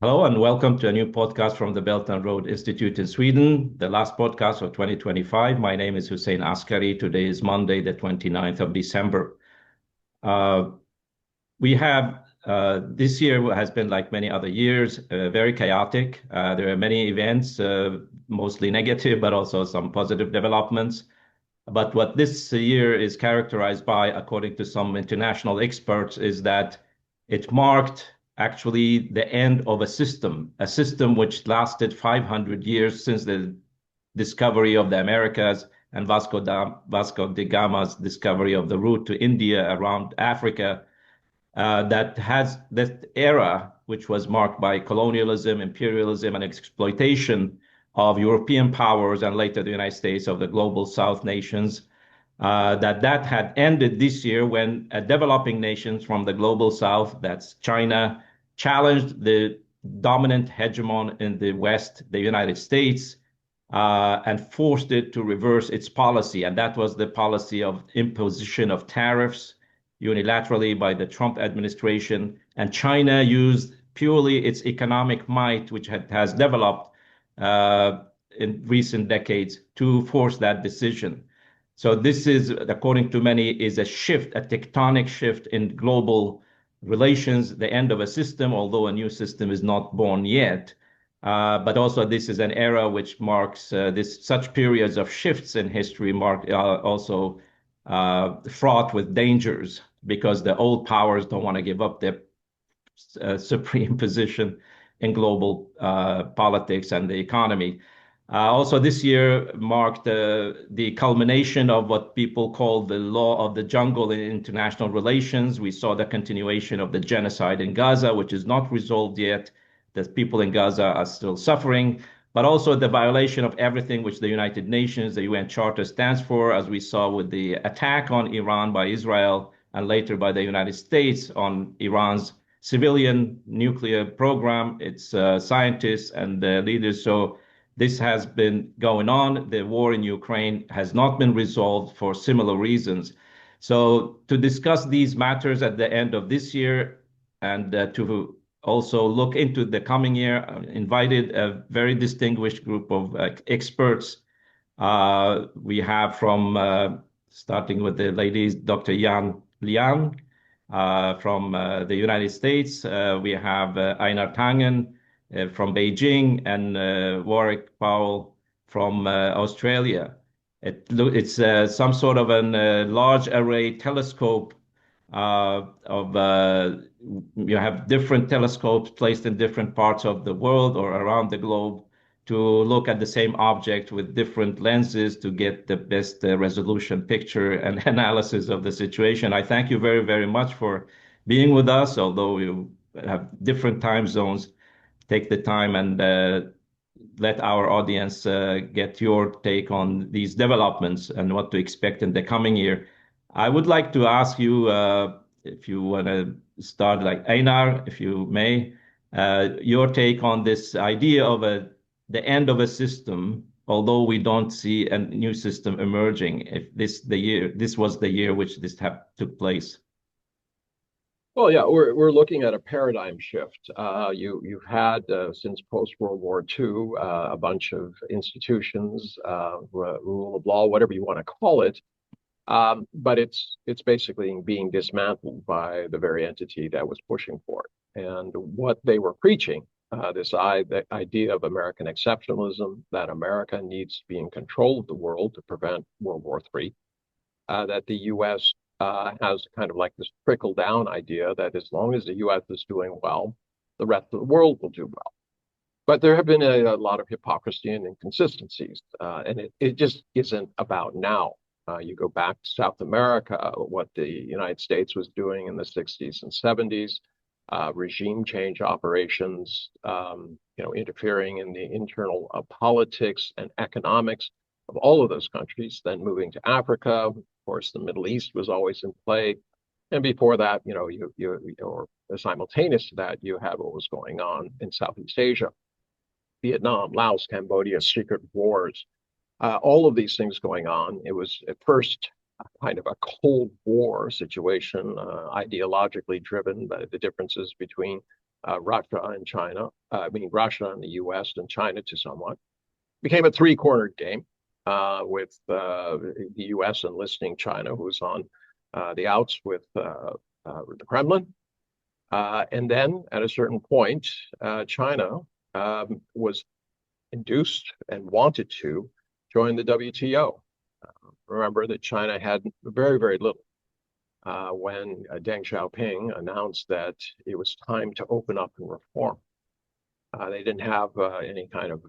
Hello and welcome to a new podcast from the Belt and Road Institute in Sweden, the last podcast of 2025. My name is Hussein Askary. Today is Monday, the 29th of December. Uh, this year has been like many other years, very chaotic. There are many events, mostly negative, but also some positive developments. But what this year is characterized by, according to some international experts, is that it marked actually the end of a system which lasted 500 years since the discovery of the Americas and Vasco da Gama's discovery of the route to India around Africa. That has that era, which was marked by colonialism, imperialism, and exploitation of European powers and later the United States of the global South nations, that had ended this year when developing nations from the global South, that's China, challenged the dominant hegemon in the West, the United States, and forced it to reverse its policy. And that was the policy of imposition of tariffs unilaterally by the Trump administration. And China used purely its economic might, which has developed in recent decades, to force that decision. So this is, according to many, is a shift, a tectonic shift in global relations, the end of a system, although a new system is not born yet. But also this is an era which marks such periods of shifts in history mark also fraught with dangers because the old powers don't want to give up their supreme position in global politics and the economy. Also, this year marked the culmination of what people call the law of the jungle in international relations. We saw the continuation of the genocide in Gaza, which is not resolved yet. The people in Gaza are still suffering, but also the violation of everything which the United Nations, the UN Charter stands for, as we saw with the attack on Iran by Israel and later by the United States on Iran's civilian nuclear program, its scientists and leaders. So this has been going on. The war in Ukraine has not been resolved for similar reasons. So to discuss these matters at the end of this year and to also look into the coming year, invited a very distinguished group of experts. We have from starting with the ladies, Dr. Liang from the United States. We have Einar Tangen from Beijing and Warwick Powell from Australia. It's some sort of a large array telescope you have different telescopes placed in different parts of the world or around the globe to look at the same object with different lenses to get the best resolution picture and analysis of the situation. I thank you very, very much for being with us, although you have different time zones. Take the time and let our audience get your take on these developments and what to expect in the coming year. I would like to ask you if you want to start, like Einar, if you may, your take on this idea of the end of a system, although we don't see a new system emerging. If this was the year which this took place. Well, yeah, we're looking at a paradigm shift. You've had since post-World War II a bunch of institutions, rule of law, whatever you want to call it, but it's basically being dismantled by the very entity that was pushing for it. And what they were preaching, the idea of American exceptionalism, that America needs to be in control of the world to prevent World War III, that the U.S. Has kind of like this trickle down idea that as long as the U.S. is doing well, the rest of the world will do well. But there have been a lot of hypocrisy and inconsistencies, and it just isn't about now. You go back to South America, what the United States was doing in the 60s and 70s, regime change operations, interfering in the internal politics and economics of all of those countries, then moving to Africa. Of course, the Middle East was always in play. And before that, or simultaneous to that, you have what was going on in Southeast Asia, Vietnam, Laos, Cambodia, secret wars, all of these things going on. It was at first kind of a Cold War situation, ideologically driven by the differences between Russia and China, Russia and the US and China to somewhat, became a three-cornered game with the US enlisting China, who was on the outs with the Kremlin. And then at a certain point, China was induced and wanted to join the WTO. Remember that China had very, very little when Deng Xiaoping announced that it was time to open up and reform. They didn't have any kind of,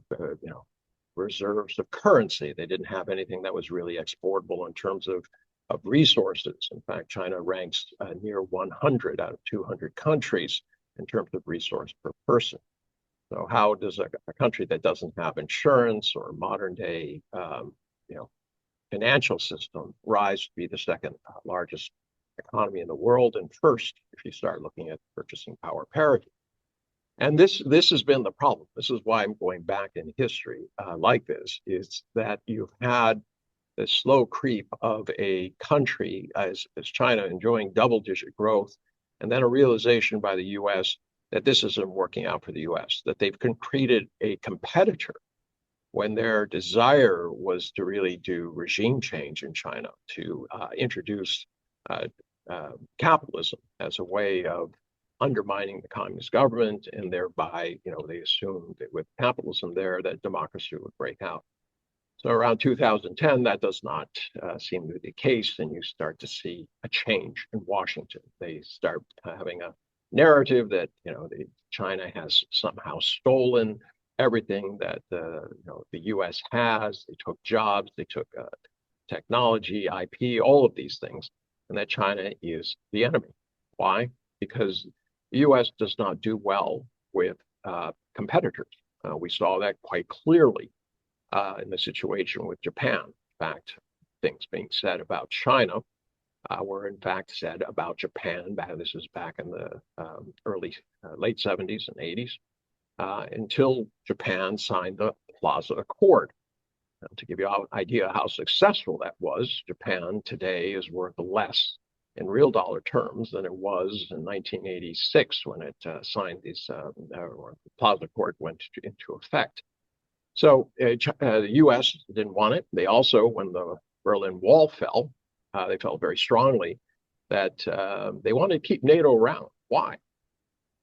reserves of currency. They didn't have anything that was really exportable in terms of resources. In fact, China ranks near 100 out of 200 countries in terms of resource per person. So how does a country that doesn't have insurance or modern day, financial system rise to be the second largest economy in the world and first if you start looking at purchasing power parity? And this has been the problem. This is why I'm going back in history like this, is that you've had the slow creep of a country as China enjoying double-digit growth, and then a realization by the US that this isn't working out for the US, that they've created a competitor when their desire was to really do regime change in China, to introduce capitalism as a way of undermining the communist government, and thereby, they assumed that with capitalism there, that democracy would break out. So around 2010, that does not seem to be the case, and you start to see a change in Washington. They start having a narrative that China has somehow stolen everything that the U.S. has. They took jobs, they took technology, IP, all of these things, and that China is the enemy. Why? Because the U.S. does not do well with competitors. We saw that quite clearly in the situation with Japan. In fact, things being said about China were in fact said about Japan. This is back in the late 70s and 80s, until Japan signed the Plaza Accord. To give you an idea how successful that was, Japan today is worth less in real dollar terms than it was in 1986 when it signed these, or the Plaza Accord went into effect. So the U.S. didn't want it. They also, when the Berlin Wall fell, they felt very strongly that they wanted to keep NATO around. Why?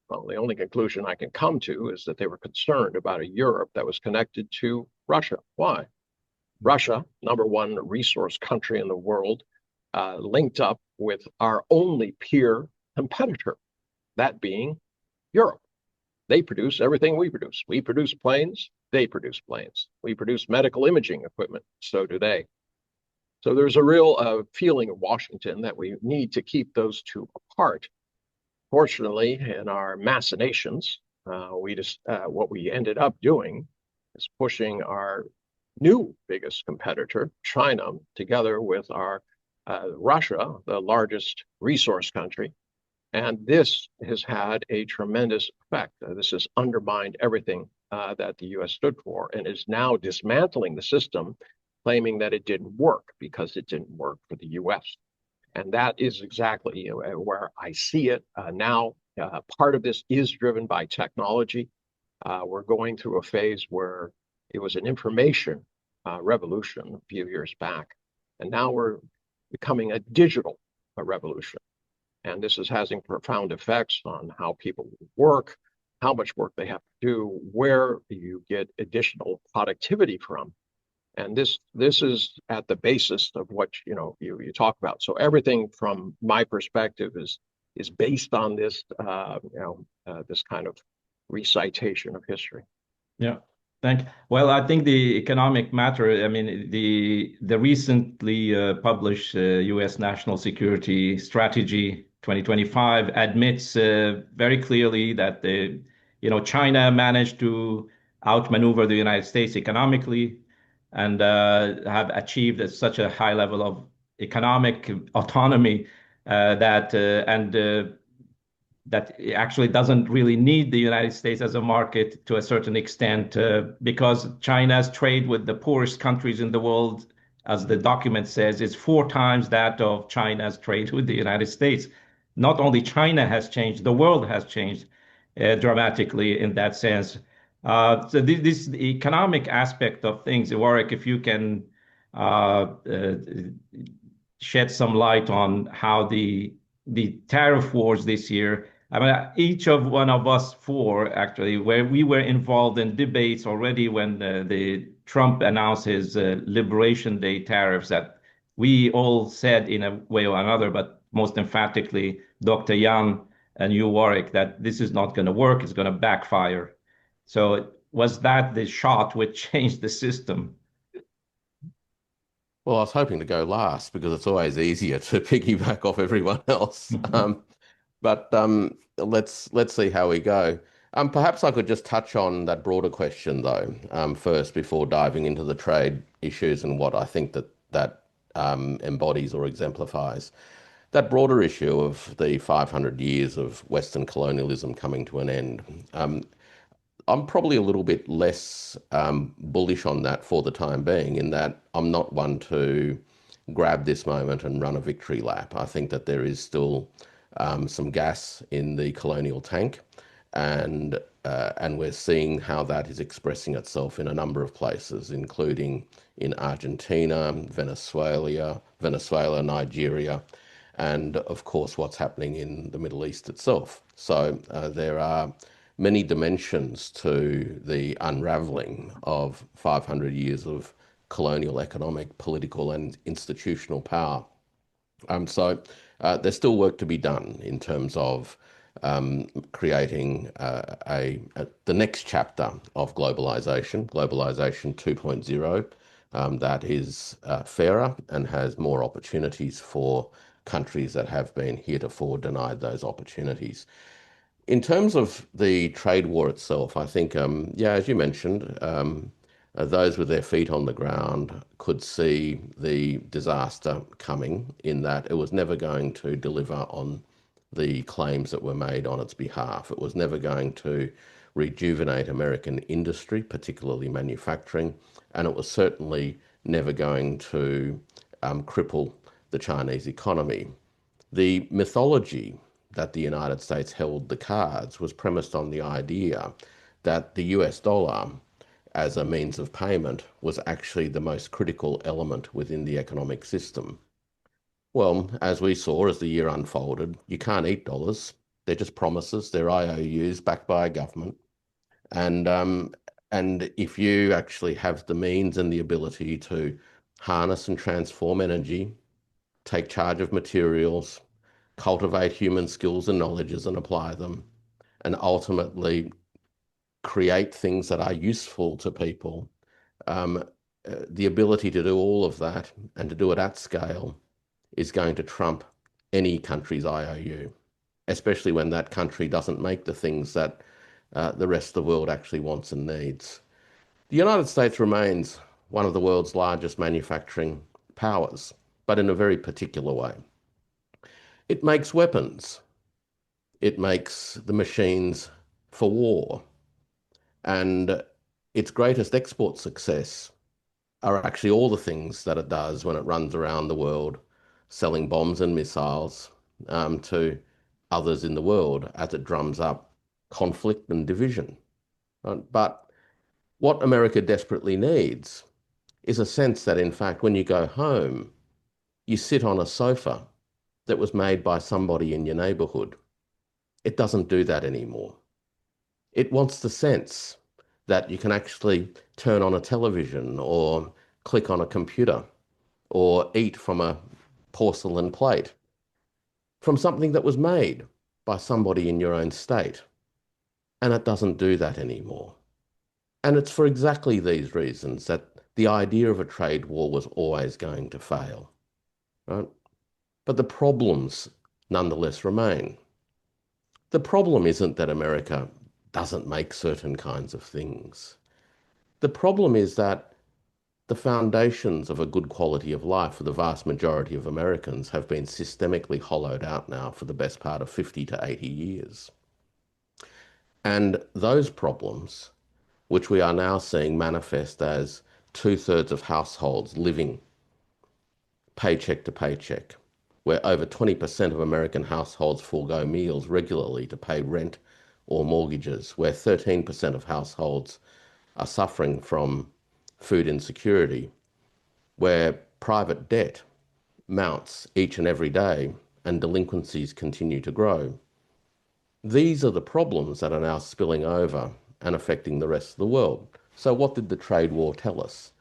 Well, the only conclusion I can come to is that they were concerned about a Europe that was connected to Russia. Why? Russia, number one resource country in the world, linked up with our only peer competitor, that being Europe. They produce everything we produce. We produce planes, they produce planes. We produce medical imaging equipment, so do they. So there's a real feeling in Washington that we need to keep those two apart. Fortunately, in our machinations, what we ended up doing is pushing our new biggest competitor, China, together with our Russia, the largest resource country. And this has had a tremendous effect. This has undermined everything that the U.S. stood for, and is now dismantling the system, claiming that it didn't work because it didn't work for the U.S. And that is exactly where I see it now. Part of this is driven by technology. We're going through a phase where it was an information revolution a few years back, and now we're becoming a digital revolution. And this is having profound effects on how people work, how much work they have to do, where you get additional productivity from. And this is at the basis of what you talk about. So everything from my perspective is based on this this kind of recitation of history. Yeah. Well, I think the economic matter, I mean, the recently published U.S. National Security Strategy 2025 admits very clearly that China managed to outmaneuver the United States economically and have achieved such a high level of economic autonomy that it actually doesn't really need the United States as a market to a certain extent, because China's trade with the poorest countries in the world, as the document says, is 4 times that of China's trade with the United States. Not only China has changed, the world has changed. dramatically in that sense. So this the economic aspect of things, Warwick, if you can shed some light on how the tariff wars this year. I mean, each of one of us four actually, where we were involved in debates already when the Trump announced his Liberation Day tariffs, that we all said in a way or another, but most emphatically, Dr. Young and you, Warwick, that this is not going to work, it's going to backfire. So was that the shot which changed the system? Well, I was hoping to go last because it's always easier to piggyback off everyone else. But let's see how we go. Perhaps I could just touch on that broader question though, first before diving into the trade issues and what I think that embodies or exemplifies. That broader issue of the 500 years of Western colonialism coming to an end. I'm probably a little bit less bullish on that for the time being, in that I'm not one to grab this moment and run a victory lap. I think that there is still some gas in the colonial tank, and we're seeing how that is expressing itself in a number of places, including in Argentina, Venezuela, Nigeria, and of course what's happening in the Middle East itself. So there are many dimensions to the unraveling of 500 years of colonial economic, political, and institutional power. So there's still work to be done in terms of creating the next chapter of globalization 2.0, that is fairer and has more opportunities for countries that have been heretofore denied those opportunities. In terms of the trade war itself, I think, yeah, as you mentioned, those with their feet on the ground could see the disaster coming, in that it was never going to deliver on the claims that were made on its behalf. It was never going to rejuvenate American industry, particularly manufacturing, and it was certainly never going to cripple the Chinese economy. The mythology that the United States held the cards was premised on the idea that the US dollar as a means of payment was actually the most critical element within the economic system. Well, as we saw as the year unfolded, you can't eat dollars. They're just promises. They're IOUs backed by a government. And if you actually have the means and the ability to harness and transform energy, take charge of materials, cultivate human skills and knowledges and apply them, and ultimately create things that are useful to people, the ability to do all of that and to do it at scale is going to trump any country's IOU, especially when that country doesn't make the things that the rest of the world actually wants and needs. The United States remains one of the world's largest manufacturing powers, but in a very particular way. It makes weapons. It makes the machines for war. And its greatest export success are actually all the things that it does when it runs around the world selling bombs and missiles to others in the world as it drums up conflict and division. But what America desperately needs is a sense that, in fact, when you go home, you sit on a sofa that was made by somebody in your neighborhood. It doesn't do that anymore. It wants the sense that you can actually turn on a television or click on a computer or eat from a porcelain plate from something that was made by somebody in your own state. And it doesn't do that anymore. And it's for exactly these reasons that the idea of a trade war was always going to fail, right? But the problems nonetheless remain. The problem isn't that America doesn't make certain kinds of things. The problem is that the foundations of a good quality of life for the vast majority of Americans have been systemically hollowed out now for the best part of 50 to 80 years. And those problems, which we are now seeing manifest as 2/3 of households living paycheck to paycheck, where over 20% of American households forego meals regularly to pay rent or mortgages, where 13% of households are suffering from food insecurity, where private debt mounts each and every day and delinquencies continue to grow. These are the problems that are now spilling over and affecting the rest of the world. So what did the trade war tell us?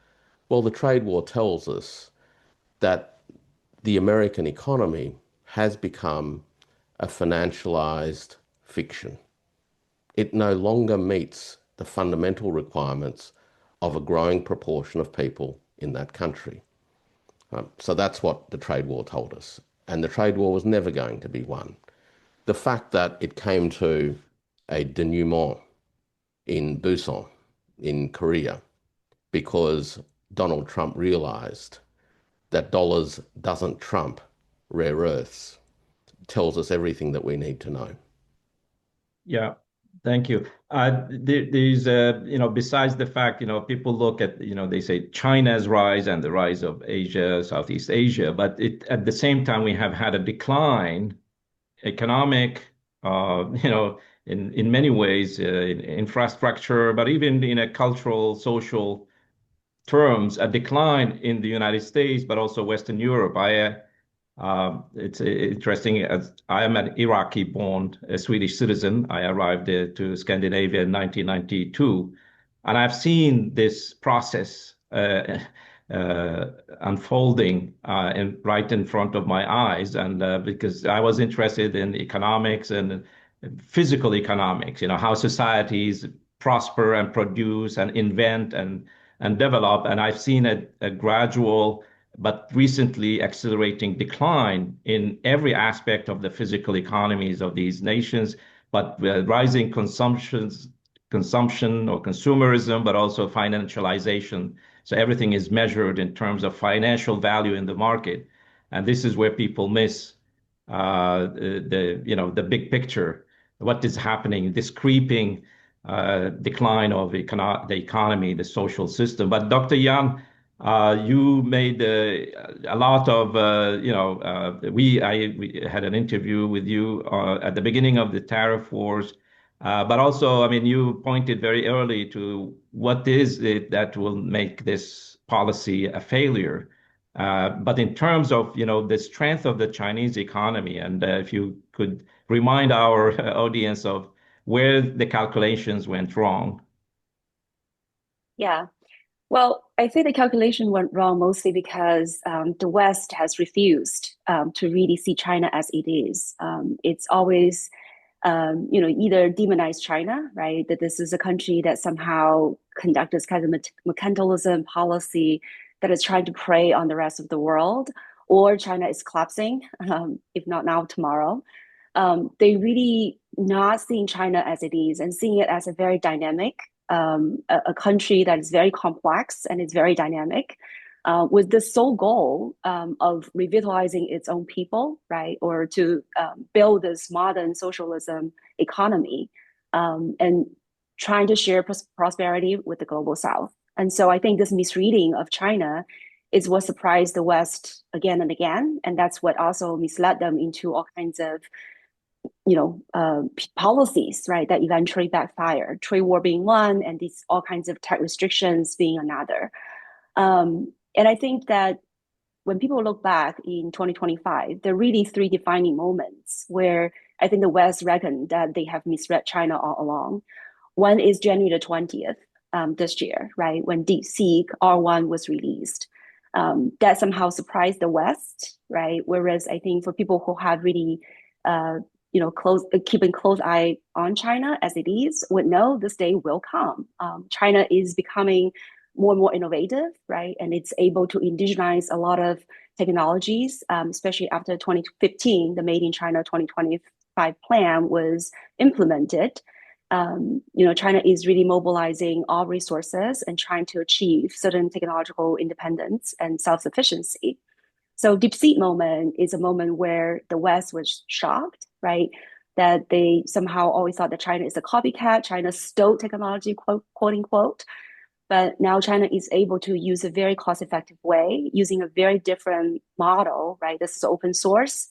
Well, the trade war tells us that the American economy has become a financialized fiction. It no longer meets the fundamental requirements of a growing proportion of people in that country. So that's what the trade war told us. And the trade war was never going to be won. The fact that it came to a denouement in Busan, in Korea, because Donald Trump realized that dollars doesn't trump rare earths, tells us everything that we need to know. Yeah, thank you. There's, besides the fact, people look at, they say China's rise and the rise of Asia, Southeast Asia, but at the same time, we have had a decline, economic, in many ways, in infrastructure, but even in a cultural, social terms, a decline in the United States, but also Western Europe. It's interesting, as I am an Iraqi-born Swedish citizen. I arrived to Scandinavia in 1992, and I've seen this process unfolding right in front of my eyes. And because I was interested in economics and physical economics, how societies prosper and produce and invent and develop. And I've seen a gradual but recently accelerating decline in every aspect of the physical economies of these nations, but rising consumption or consumerism, but also financialization. So everything is measured in terms of financial value in the market. And this is where people miss the big picture, what is happening, this creeping decline of the economy, the social system. But Dr. Yang, you made a lot of, we had an interview with you at the beginning of the tariff wars, but also, I mean, you pointed very early to what is it that will make this policy a failure. But in terms of, the strength of the Chinese economy, and if you could remind our audience of where the calculations went wrong. Yeah. Well, I think the calculation went wrong mostly because the West has refused to really see China as it is. It's always, either demonize China, right? That this is a country that somehow conducts this kind of mercantilism policy that is trying to prey on the rest of the world, or China is collapsing, if not now, tomorrow. They really not seeing China as it is and seeing it as a very dynamic, a country that is very complex and it's very dynamic, with the sole goal of revitalizing its own people, right? Or to build this modern socialism economy, and trying to share prosperity with the global South. And so I think this misreading of China is what surprised the West again and again. And that's what also misled them into all kinds of policies, right, that eventually backfire. Trade war being one, and these all kinds of tech restrictions being another. And I think that when people look back in 2025, there are really three defining moments where I think the West reckoned that they have misread China all along. One is January the 20th this year, right, when DeepSeek R1 was released. That somehow surprised the West, right? Whereas I think for people who have really keeping close eye on China as it is, would know this day will come. China is becoming more and more innovative, right? And it's able to indigenize a lot of technologies, especially after 2015, the Made in China 2025 plan was implemented. China is really mobilizing all resources and trying to achieve certain technological independence and self-sufficiency. So DeepSeek moment is a moment where the West was shocked, right? That they somehow always thought that China is a copycat, China stole technology, quote unquote. But now China is able to use a very cost-effective way, using a very different model, right? This is open source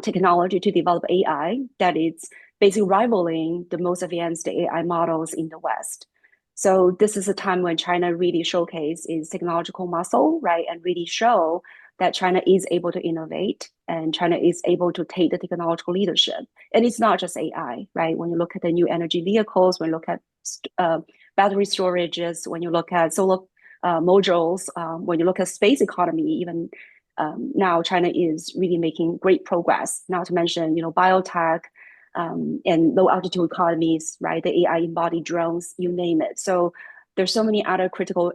technology to develop AI that is basically rivaling the most advanced AI models in the West. So this is a time when China really showcase its technological muscle, right? And really show that China is able to innovate and China is able to take the technological leadership. And it's not just AI, right? When you look at the new energy vehicles, when you look at battery storages, when you look at solar modules, when you look at space economy, even now China is really making great progress. Not to mention, biotech, and low altitude economies, right? The AI embodied drones, you name it. So there's so many other critical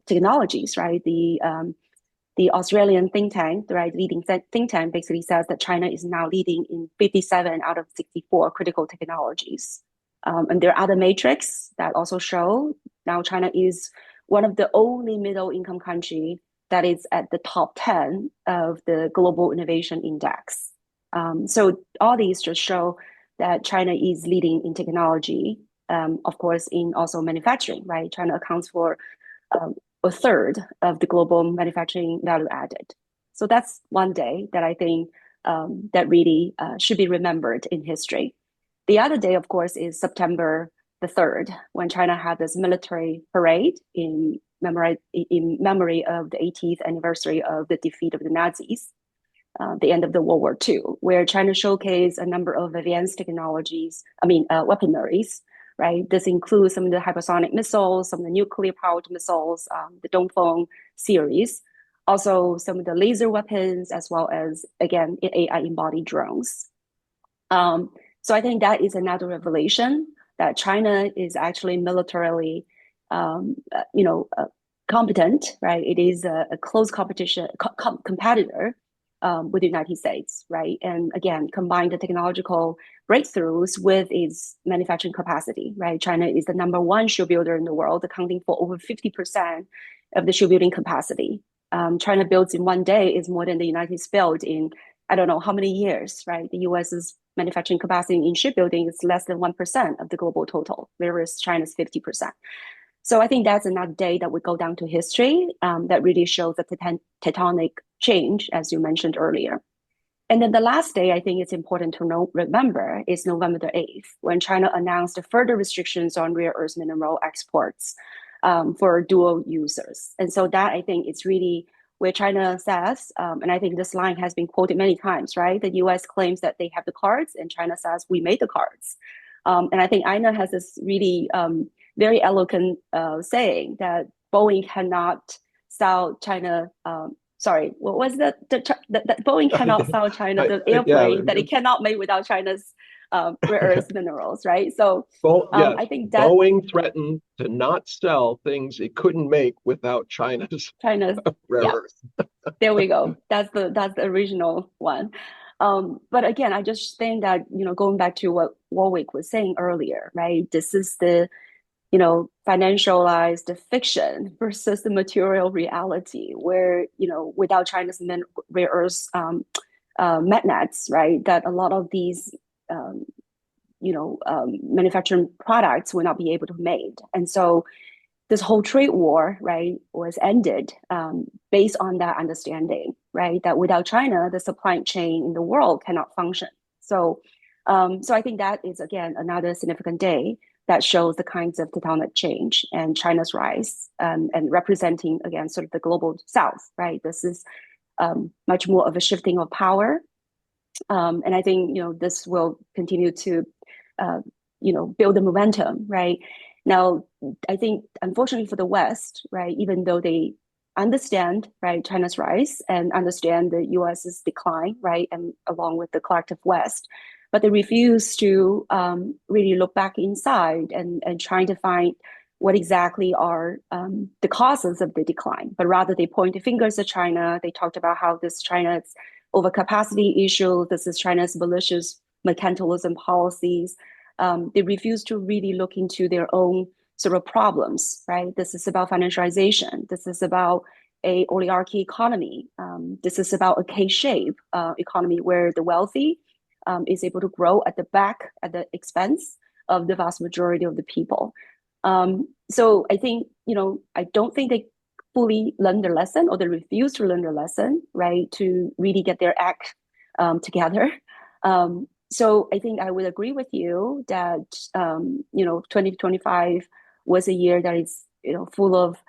technologies, right? The Australian think tank, right, leading think tank basically says that China is now leading in 57 out of 64 critical technologies. And there are other metrics that also show now China is one of the only middle income country that is at the top 10 of the global innovation index. So all these just show that China is leading in technology, of course, in also manufacturing, right? China accounts for a third of the global manufacturing value added. So that's one day that I think that really should be remembered in history. The other day, of course, is September the 3rd, when China had this military parade in memory of the 80th anniversary of the defeat of the Nazis, the end of the World War II, where China showcased a number of advanced technologies, weaponaries, right? This includes some of the hypersonic missiles, some of the nuclear-powered missiles, the Dongfeng series, also some of the laser weapons, as well as, again, AI-embodied drones. So I think that is another revelation that China is actually militarily, competent, right? It is a close competitor with the United States, right? And again, combine the technological breakthroughs with its manufacturing capacity, right? China is the #1 shipbuilder in the world, accounting for over 50% of the shipbuilding capacity. China builds in one day is more than the United States built in, I don't know how many years, right? The US's manufacturing capacity in shipbuilding is less than 1% of the global total, whereas China's 50%. So I think that's another day that would go down to history that really shows the tectonic change, as you mentioned earlier. And then the last day I think it's important to remember is November the 8th, when China announced further restrictions on rare earth mineral exports for dual users. And so that I think is really where China says, and I think this line has been quoted many times, right? The US claims that they have the cards and China says, we made the cards. And I think Einar has this really very eloquent saying that Boeing cannot sell China, what was that Boeing cannot sell China the airplane that it cannot make without China's rare earth minerals, right? So I think that Boeing threatened to not sell things it couldn't make without China's rare earth. There we go. That's the original one. But again, I just think that going back to what Warwick was saying earlier, right? This is the financialized fiction versus the material reality, where without China's rare earth magnets, right? That a lot of these manufacturing products will not be able to be made. And so this whole trade war, right, was ended based on that understanding, right? That without China, the supply chain in the world cannot function. So I think that is, again, another significant day that shows the kinds of tectonic change and China's rise and representing, again, sort of the global South, right? This is much more of a shifting of power. And I think, this will continue to, build the momentum, right? Now, I think, unfortunately for the West, right, even though they understand, right, China's rise and understand the US's decline, right, and along with the collective West, but they refuse to really look back inside and trying to find what exactly are the causes of the decline. But rather, they point the fingers at China. They talked about how this China's overcapacity issue, this is China's malicious mercantilism policies. They refuse to really look into their own sort of problems, right? This is about financialization. This is about a oligarchy economy. This is about a K-shape economy where the wealthy is able to grow at the expense of the vast majority of the people. So I think, I don't think they fully learn their lesson, or they refuse to learn their lesson, right? To really get their act together. So I think I would agree with you that 2025 was a year that is full of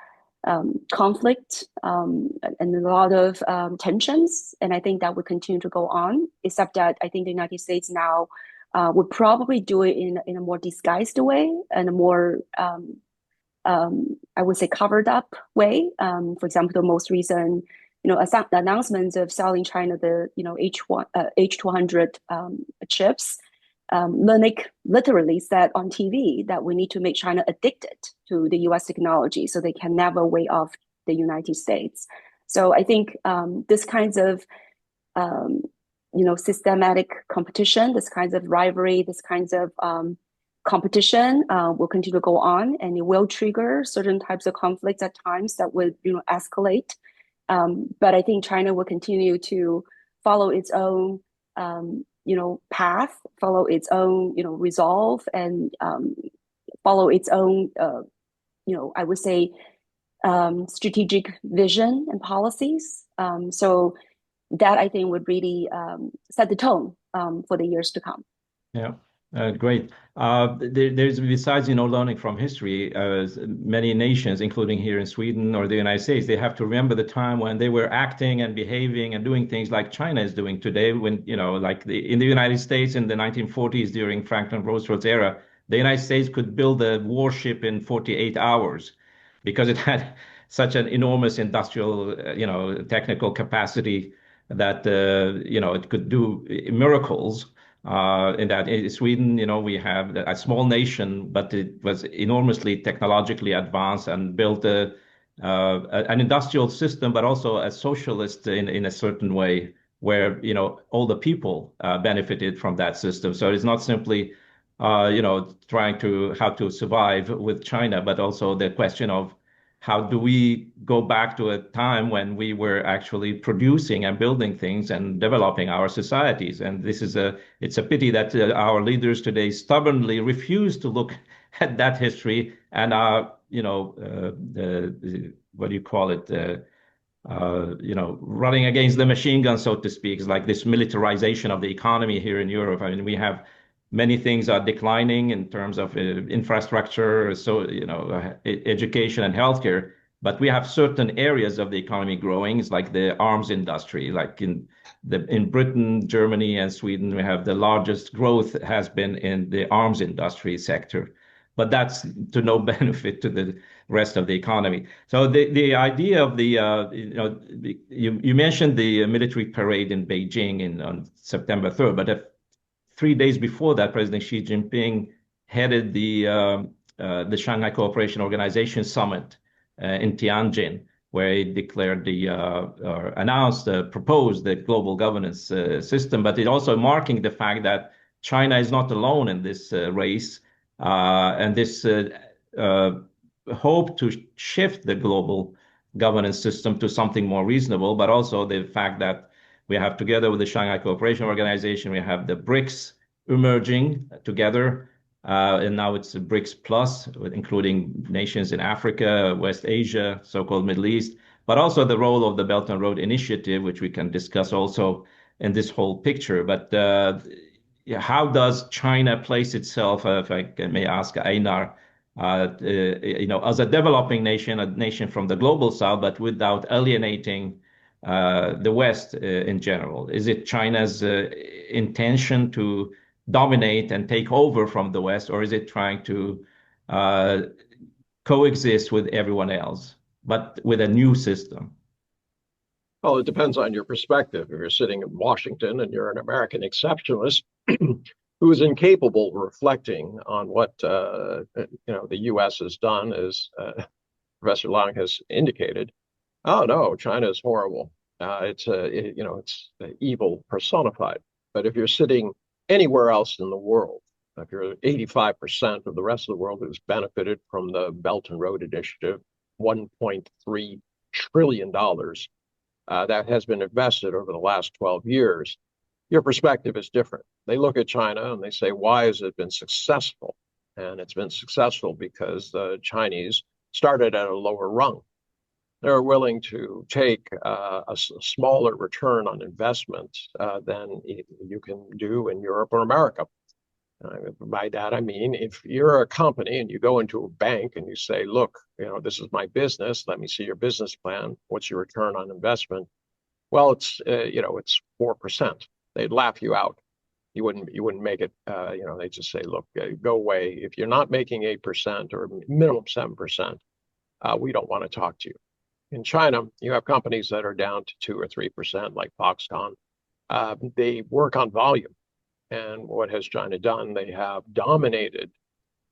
conflict and a lot of tensions, and I think that would continue to go on. Except that I think the United States now would probably do it in a more disguised way and a more I would say covered up way. For example, the most recent the announcements of selling China the H200 chips. Lanik literally said on TV that we need to make China addicted to the US technology so they can never weigh off the United States. So I think this kinds of systematic competition, this kinds of rivalry, this kinds of competition will continue to go on, and it will trigger certain types of conflicts at times that would escalate. But I think China will continue to follow its own path, follow its own resolve, and follow its own I would say strategic vision and policies. So that I think would really set the tone for the years to come. Yeah. Great. There's, besides, learning from history, many nations, including here in Sweden or the United States, they have to remember the time when they were acting and behaving and doing things like China is doing today. When, like in the United States in the 1940s during Franklin Roosevelt's era, the United States could build a warship in 48 hours because it had such an enormous industrial, technical capacity that, it could do miracles. In that in Sweden, we have a small nation, but it was enormously technologically advanced and built an industrial system, but also a socialist in a certain way, where all the people benefited from that system. So it's not simply trying to how to survive with China, but also the question of how do we go back to a time when we were actually producing and building things and developing our societies? And it's a pity that our leaders today stubbornly refuse to look at that history and are, what do you call it? Running against the machine gun, so to speak. It's like this militarization of the economy here in Europe. I mean, we have many things are declining in terms of infrastructure, so education and healthcare. But we have certain areas of the economy growing. It's like the arms industry, like in Britain, Germany, and Sweden, we have the largest growth has been in the arms industry sector. But that's to no benefit to the rest of the economy. So the idea of you mentioned the military parade in Beijing on September 3rd, but 3 days before that, President Xi Jinping headed the Shanghai Cooperation Organization Summit in Tianjin, where he declared proposed the global governance system, but it also marking the fact that China is not alone in this race, and this hope to shift the global governance system to something more reasonable, but also the fact that we have, together with the Shanghai Cooperation Organization, we have the BRICS emerging together, and now it's a BRICS Plus, including nations in Africa, West Asia, so-called Middle East, but also the role of the Belt and Road Initiative, which we can discuss also in this whole picture. But how does China place itself, if I may ask Einar, as a developing nation, a nation from the global south, but without alienating the West in general? Is it China's intention to dominate and take over from the West, or is it trying to coexist with everyone else, but with a new system? Well, it depends on your perspective. If you're sitting in Washington and you're an American exceptionalist who is incapable of reflecting on what the U.S. has done, as Professor Liang has indicated, oh no, China is horrible. It's evil personified. But if you're sitting anywhere else in the world, if you're 85% of the rest of the world who's benefited from the Belt and Road Initiative, $1.3 trillion that has been invested over the last 12 years, your perspective is different. They look at China and they say, why has it been successful? And it's been successful because the Chinese started at a lower rung. They're willing to take a smaller return on investment than you can do in Europe or America. By that, I mean, if you're a company and you go into a bank and you say, look, this is my business. Let me see your business plan. What's your return on investment? Well, it's 4%. They'd laugh you out. You wouldn't make it. They just say, look, go away. If you're not making 8% or minimum 7%, we don't want to talk to you. In China, you have companies that are down to 2 or 3%, like Foxconn. They work on volume. And what has China done? They have dominated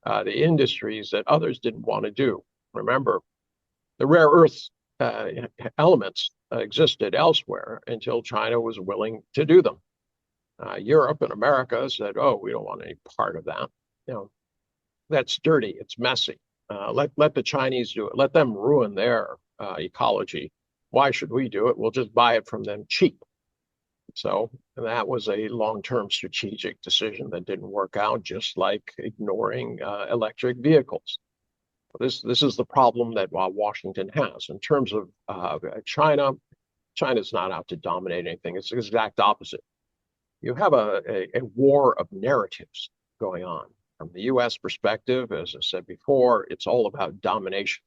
the industries that others didn't want to do. Remember, the rare earth elements existed elsewhere until China was willing to do them. Europe and America said, "Oh, we don't want any part of that. That's dirty. It's messy. Let the Chinese do it. Let them ruin their ecology. Why should we do it? We'll just buy it from them cheap." So that was a long-term strategic decision that didn't work out, just like ignoring electric vehicles. This is the problem that Washington has. In terms of China, China's not out to dominate anything. It's the exact opposite. You have a war of narratives going on. From the U.S. perspective, as I said before, it's all about domination.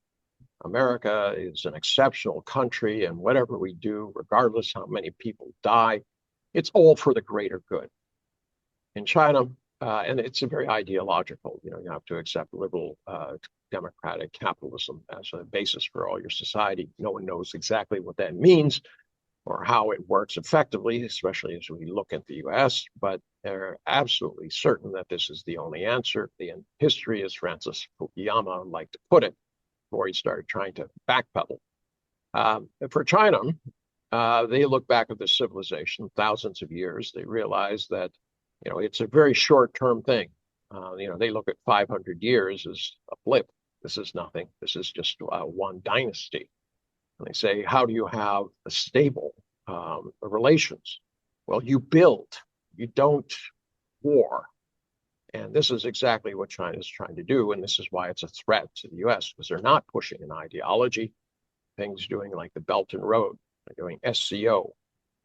America is an exceptional country, and whatever we do, regardless how many people die, it's all for the greater good. In China, and it's a very ideological, you have to accept liberal democratic capitalism as a basis for all your society. No one knows exactly what that means or how it works effectively, especially as we look at the US, but they're absolutely certain that this is the only answer. The history, as Francis Fukuyama liked to put it, before he started trying to backpedal. For China, they look back at this civilization, thousands of years. They realize that, it's a very short-term thing. They look at 500 years as a blip. This is nothing. This is just one dynasty. And they say, how do you have a stable relations? Well, you build. You don't war. And this is exactly what China is trying to do. And this is why it's a threat to the US, because they're not pushing an ideology. Things doing like the Belt and Road, they're doing SCO,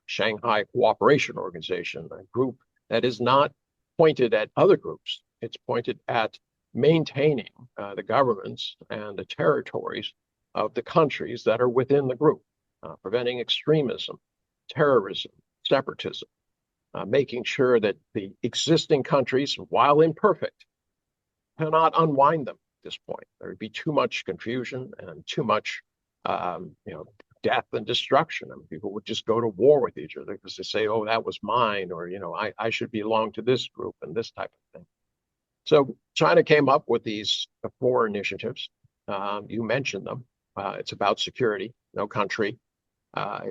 Shanghai Cooperation Organization, a group that is not pointed at other groups. It's pointed at maintaining the governments and the territories of the countries that are within the group, preventing extremism, terrorism, separatism, making sure that the existing countries, while imperfect, cannot unwind them at this point. There would be too much confusion and too much, death and destruction. I mean, people would just go to war with each other because they say, "Oh, that was mine," or I should belong to this group and this type of thing. So China came up with these 4 initiatives. You mentioned them. It's about security. No country,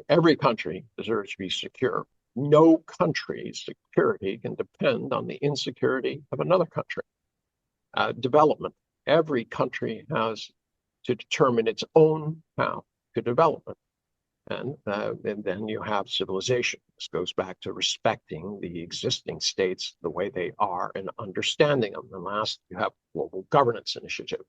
every country deserves to be secure. No country's security can depend on the insecurity of another country. Development. Every country has to determine its own path to development. And then you have civilization. This goes back to respecting the existing states the way they are and understanding them. And last, you have global governance initiative.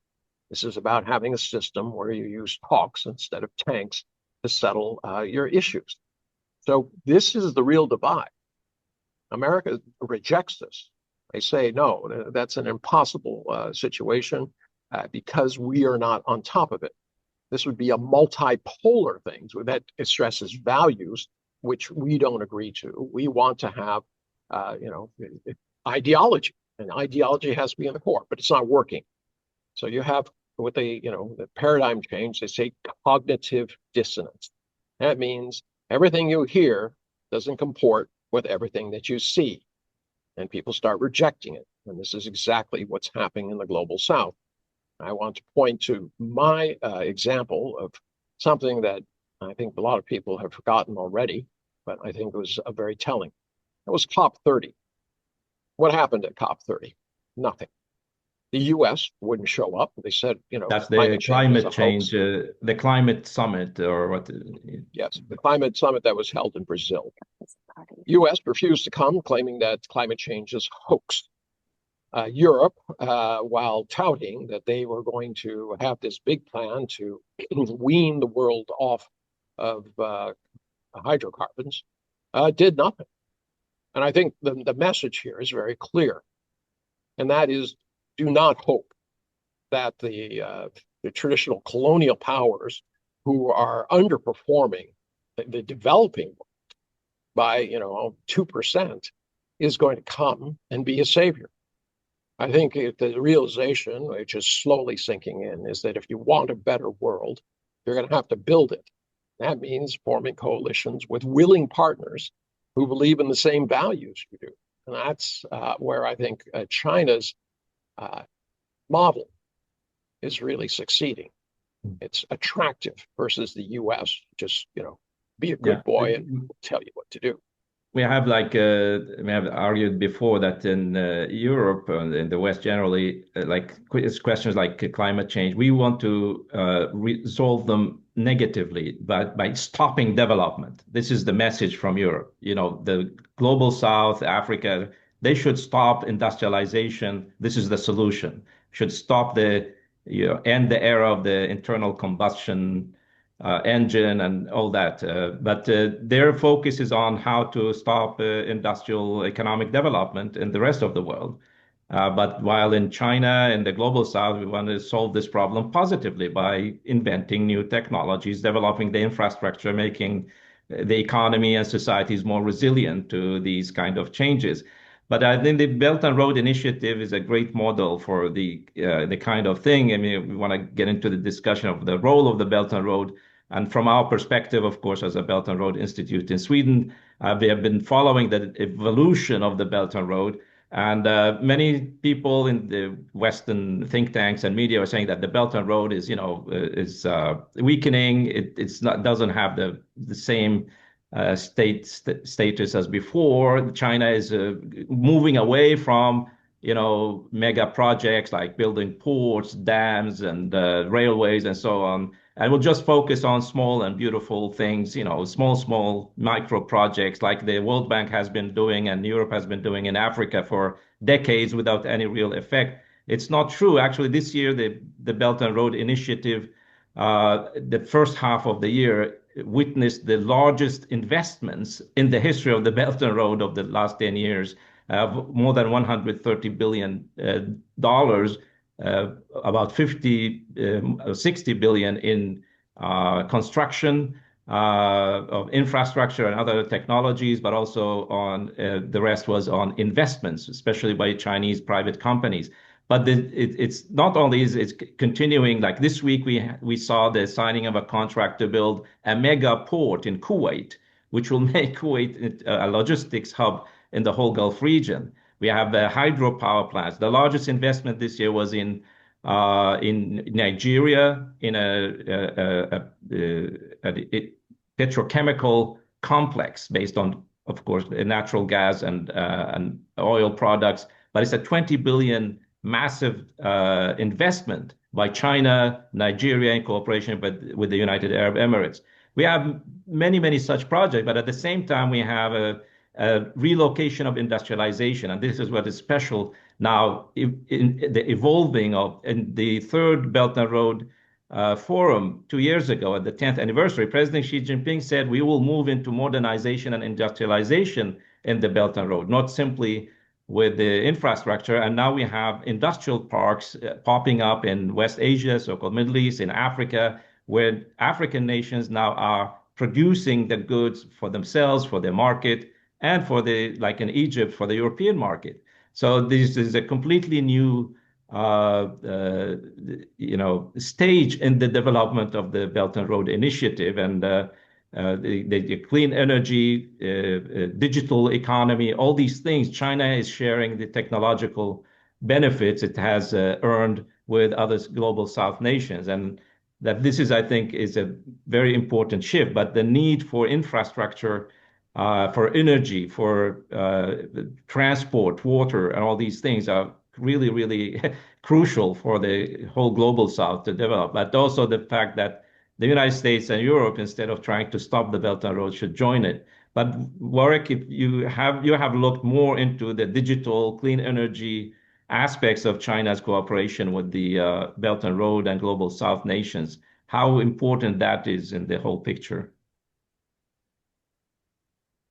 This is about having a system where you use talks instead of tanks to settle your issues. So this is the real divide. America rejects this. They say, no, that's an impossible situation because we are not on top of it. This would be a multipolar thing that stresses values, which we don't agree to. We want to have, ideology, and ideology has to be in the core, but it's not working. So you have what the paradigm change, they say cognitive dissonance. That means everything you hear doesn't comport with everything that you see, and people start rejecting it. And this is exactly what's happening in the global South. I want to point to my example of something that I think a lot of people have forgotten already, but I think was very telling. It was COP30. What happened at COP30? Nothing. The U.S. wouldn't show up. They said, that's the climate change, the climate summit, or what? Yes, the climate summit that was held in Brazil. U.S. refused to come, claiming that climate change is hoaxed. Europe, while touting that they were going to have this big plan to wean the world off of hydrocarbons, did nothing. And I think the message here is very clear, and that is, do not hope that the traditional colonial powers who are underperforming the developing world by 2% is going to come and be a savior. I think the realization, which is slowly sinking in, is that if you want a better world, you're going to have to build it. That means forming coalitions with willing partners who believe in the same values you do. And that's where I think China's model is really succeeding. It's attractive versus the US. Just, be a good boy and we'll tell you what to do. We have we have argued before that in Europe and in the West generally, it's questions like climate change, we want to resolve them negatively by stopping development. This is the message from Europe. The global South, Africa, they should stop industrialization. This is the solution. Should stop end the era of the internal combustion engine and all that. But their focus is on how to stop industrial economic development in the rest of the world. But while in China and the global South, we want to solve this problem positively by inventing new technologies, developing the infrastructure, making the economy and societies more resilient to these kind of changes. But I think the Belt and Road Initiative is a great model for the kind of thing. I mean, we want to get into the discussion of the role of the Belt and Road. And from our perspective, of course, as a Belt and Road Institute in Sweden, we have been following the evolution of the Belt and Road. And many people in the Western think tanks and media are saying that the Belt and Road is weakening. Doesn't have the same status as before. China is moving away from mega projects like building ports, dams, and railways and so on, and we'll just focus on small and beautiful things, small micro projects like the World Bank has been doing and Europe has been doing in Africa for decades without any real effect. It's not true. Actually, this year, the Belt and Road Initiative, the first half of the year, witnessed the largest investments in the history of the Belt and Road of the last 10 years, more than $130 billion, about 60 billion in construction of infrastructure and other technologies, but also on the rest was on investments, especially by Chinese private companies. But it's not only it's continuing. Like this week, we saw the signing of a contract to build a mega port in Kuwait, which will make Kuwait a logistics hub in the whole Gulf region. We have the hydropower plants. The largest investment this year was in Nigeria in a petrochemical complex based on, of course, natural gas and oil products. But it's a 20 billion massive investment by China, Nigeria in cooperation with the United Arab Emirates. We have many such projects, but at the same time, we have a relocation of industrialization. And this is what is special now in the evolving of in the third Belt and Road Forum 2 years ago at the 10th anniversary. President Xi Jinping said we will move into modernization and industrialization in the Belt and Road, not simply with the infrastructure. And now we have industrial parks popping up in West Asia, so-called Middle East, in Africa, where African nations now are producing the goods for themselves, for their market, and for like in Egypt, for the European market. So this is a completely new stage in the development of the Belt and Road Initiative. And the clean energy, digital economy, all these things, China is sharing the technological benefits it has earned with other global South nations. And that this is, I think, is a very important shift. But the need for infrastructure, for energy, for transport, water, and all these things are really crucial for the whole global South to develop. But also the fact that the United States and Europe, instead of trying to stop the Belt and Road, should join it. But Warwick, if you have looked more into the digital clean energy aspects of China's cooperation with the Belt and Road and Global South nations, how important that is in the whole picture.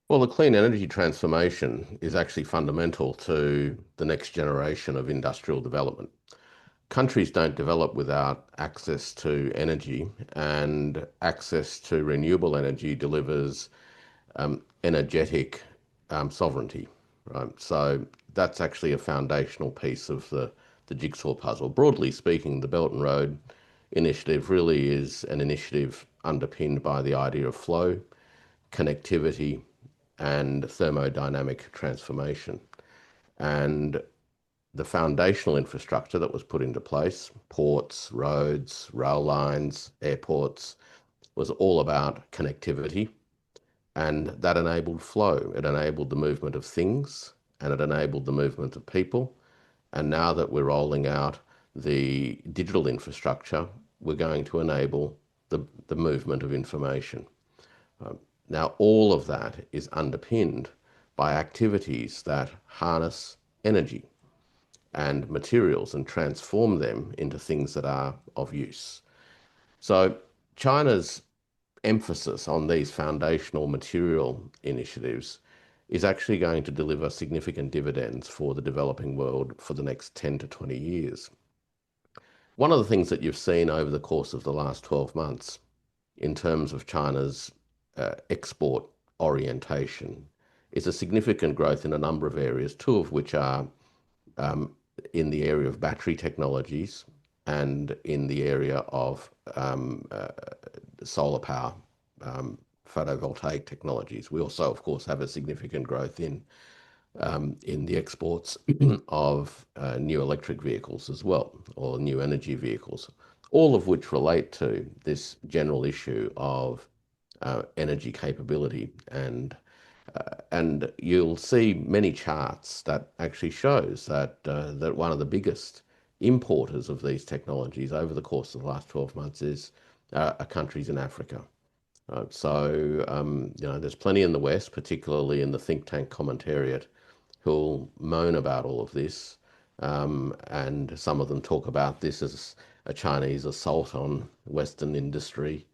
Well, the clean energy transformation is actually fundamental to the next generation of industrial development. Countries don't develop without access to energy, and access to renewable energy delivers energetic sovereignty, right? So that's actually a foundational piece of the jigsaw puzzle. Broadly speaking, the Belt and Road Initiative really is an initiative underpinned by the idea of flow, connectivity, and thermodynamic transformation. And the foundational infrastructure that was put into place, ports, roads, rail lines, airports, was all about connectivity, and that enabled flow. It enabled the movement of things, and it enabled the movement of people. And now that we're rolling out the digital infrastructure, we're going to enable the movement of information. Now, all of that is underpinned by activities that harness energy and materials and transform them into things that are of use. So China's emphasis on these foundational material initiatives is actually going to deliver significant dividends for the developing world for the next 10 to 20 years. One of the things that you've seen over the course of the last 12 months in terms of China's export orientation is a significant growth in a number of areas, two of which are in the area of battery technologies and in the area of solar power, photovoltaic technologies. We also, of course, have a significant growth in the exports of new electric vehicles as well, or new energy vehicles, all of which relate to this general issue of energy capability. And you'll see many charts that actually shows that that one of the biggest importers of these technologies over the course of the last 12 months is countries in Africa. So there's plenty in the West, particularly in the think tank commentariat, who'll moan about all of this, and some of them talk about this as a Chinese assault on Western industry,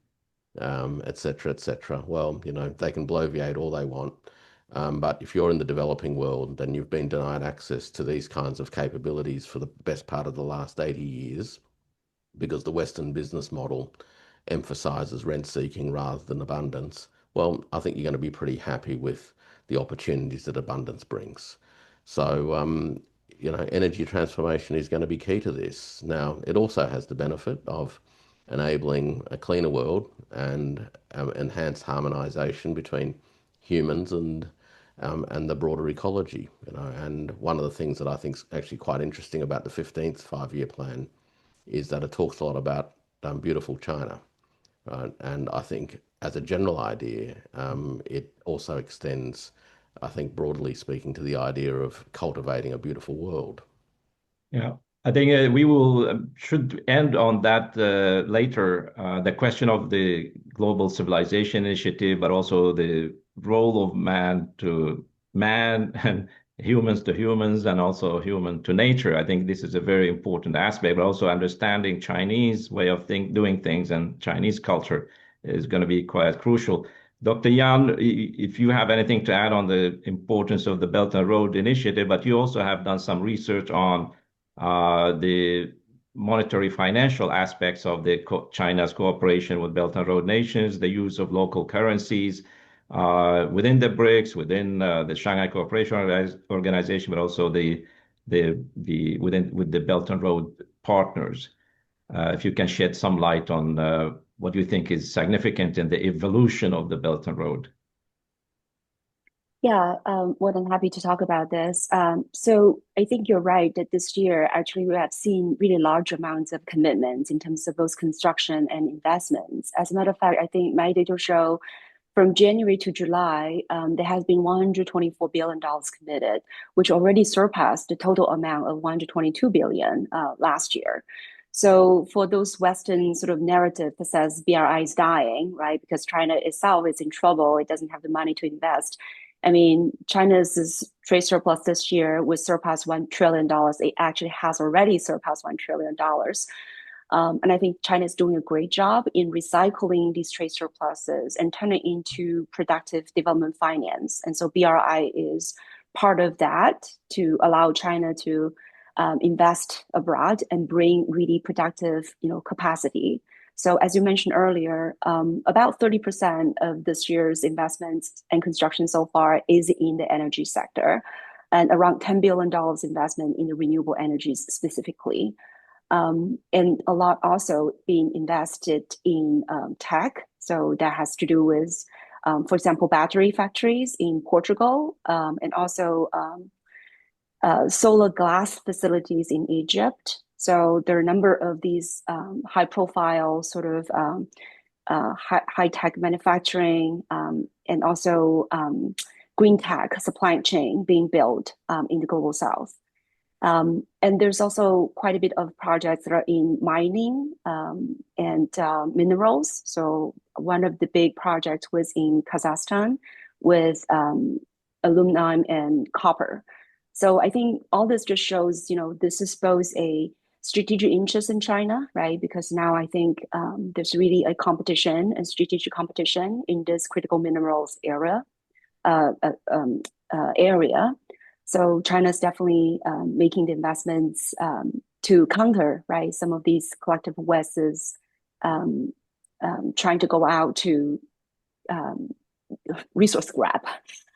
etc., etc. Well, they can bloviate all they want, but if you're in the developing world, then you've been denied access to these kinds of capabilities for the best part of the last 80 years, because the Western business model emphasizes rent-seeking rather than abundance. Well, I think you're going to be pretty happy with the opportunities that abundance brings. So, energy transformation is going to be key to this. Now, it also has the benefit of enabling a cleaner world and enhanced harmonization between humans and the broader ecology. And one of the things that I think is actually quite interesting about the 15th five-year plan is that it talks a lot about beautiful China. And I think as a general idea, it also extends, I think, broadly speaking, to the idea of cultivating a beautiful world. Yeah, I think we will should end on that later. The question of the Global Civilization Initiative, but also the role of man to man and humans to humans, and also human to nature. I think this is a very important aspect, but also understanding Chinese way of doing things and Chinese culture is going to be quite crucial. Dr. Yan, if you have anything to add on the importance of the Belt and Road Initiative, but you also have done some research on the monetary financial aspects of China's cooperation with Belt and Road nations, the use of local currencies within the BRICS, within the Shanghai Cooperation Organization, but also with the Belt and Road partners. If you can shed some light on what you think is significant in the evolution of the Belt and Road. Yeah, more than happy to talk about this. So I think you're right that this year, actually, we have seen really large amounts of commitments in terms of both construction and investments. As a matter of fact, I think my data show from January to July, there has been $124 billion committed, which already surpassed the total amount of $122 billion last year. So for those Western sort of narrative that says BRI is dying, right, because China itself is in trouble, it doesn't have the money to invest, I mean, China's trade surplus this year will surpass $1 trillion. It actually has already surpassed $1 trillion. And I think China is doing a great job in recycling these trade surpluses and turning into productive development finance. And so BRI is part of that to allow China to invest abroad and bring really productive, capacity. So as you mentioned earlier, about 30% of this year's investments and construction so far is in the energy sector, and around $10 billion investment in the renewable energies specifically. And a lot also being invested in tech. So that has to do with, for example, battery factories in Portugal, and also solar glass facilities in Egypt. So there are a number of these high profile sort of high tech manufacturing and also green tech supply chain being built in the global south. And there's also quite a bit of projects that are in mining and minerals. So one of the big projects was in Kazakhstan with aluminum and copper. So I think all this just shows, this is both a strategic interest in China, right? Because now I think there's really a competition and strategic competition in this critical minerals area. So China's definitely making the investments to counter, right, some of these collective West's trying to go out to resource grab.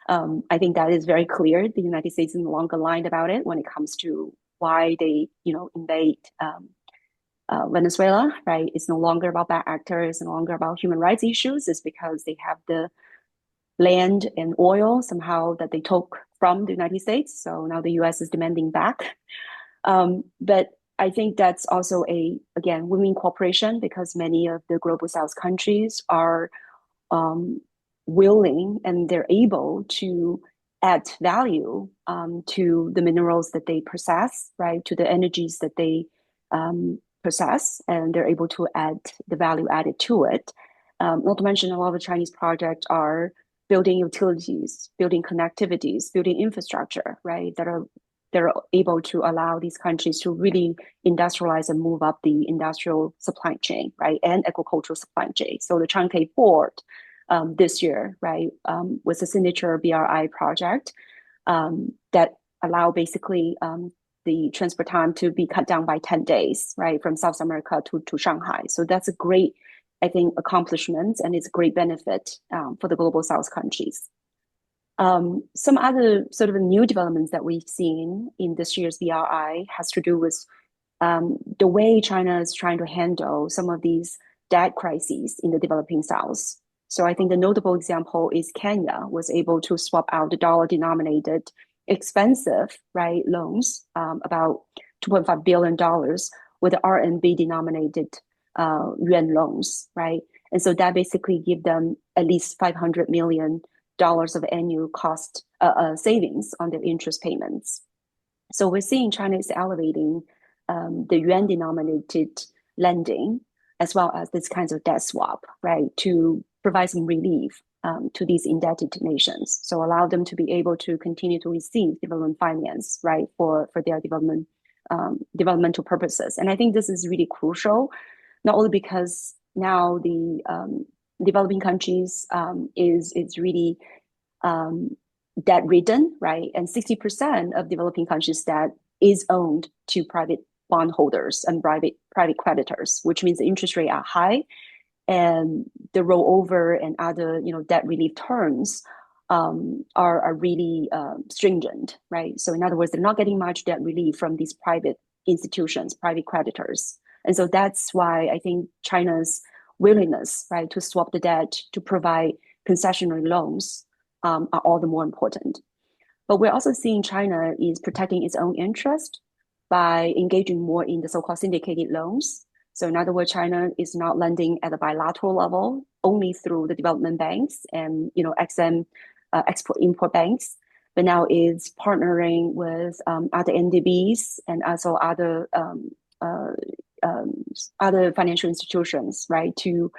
I think that is very clear. The United States is no longer aligned about it when it comes to why they, invade Venezuela, right? It's no longer about bad actors, no longer about human rights issues. It's because they have the land and oil somehow that they took from the United States. So now the US is demanding back. But I think that's also again, win-win cooperation, because many of the global South countries are willing and they're able to add value to the minerals that they possess, right, to the energies that they possess, and they're able to add the value added to it. Not to mention, a lot of Chinese projects are building utilities, building connectivities, building infrastructure, right, they're able to allow these countries to really industrialize and move up the industrial supply chain, right, and agricultural supply chain. So the Chankay Port this year, right, was a signature BRI project that allow basically the transport time to be cut down by 10 days, right, from South America to Shanghai. So that's a great, I think, accomplishment, and it's a great benefit for the global South countries. Some other sort of new developments that we've seen in this year's BRI has to do with the way China is trying to handle some of these debt crises in the developing South. So I think the notable example is Kenya was able to swap out the dollar-denominated expensive, right, loans, about $2.5 billion, with the RMB-denominated yuan loans, right? And so that basically give them at least $500 million of annual cost savings on their interest payments. So we're seeing China is elevating the yuan-denominated lending, as well as this kinds of debt swap, right, to provide some relief to these indebted nations. So allow them to be able to continue to receive development finance, right, for their developmental purposes. And I think this is really crucial, not only because now the developing countries is really debt ridden, right? And 60% of developing countries' debt is owned to private bondholders and private creditors, which means the interest rates are high, and the rollover and other debt relief terms are really stringent, right? So in other words, they're not getting much debt relief from these private institutions, private creditors. And so that's why I think China's willingness, right, to swap the debt to provide concessionary loans are all the more important. But we're also seeing China is protecting its own interest by engaging more in the so-called syndicated loans. So in other words, China is not lending at a bilateral level, only through the development banks and EXIM, export-import banks, but now is partnering with other NDBs and also other financial institutions, right, to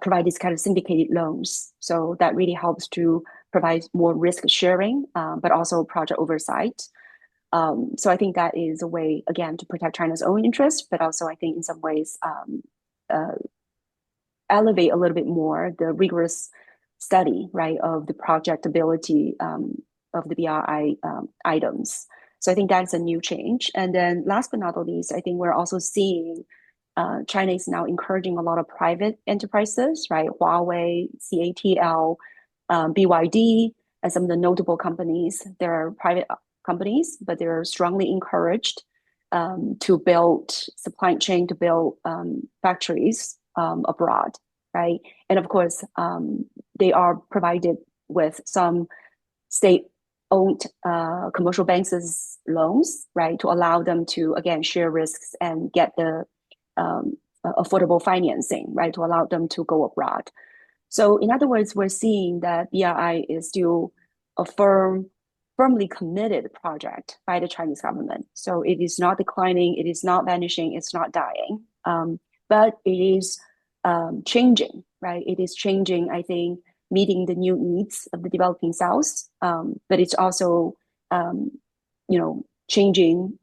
provide this kind of syndicated loans. So that really helps to provide more risk sharing, but also project oversight. So I think that is a way, again, to protect China's own interest, but also I think in some ways elevate a little bit more the rigorous study, right, of the projectability of the BRI items. So I think that's a new change. And then last but not least, I think we're also seeing China is now encouraging a lot of private enterprises, right? Huawei, CATL, BYD, and some of the notable companies. There are private companies, but they're strongly encouraged to build supply chain, to build factories abroad, right? And of course, they are provided with some state-owned commercial banks as loans, right, to allow them to, again, share risks and get the affordable financing, right, to allow them to go abroad. So in other words, we're seeing that BRI is still a firmly committed project by the Chinese government. So it is not declining, it is not vanishing, it's not dying, but it is changing, right? It is changing, I think, meeting the new needs of the developing South, but it's also, changing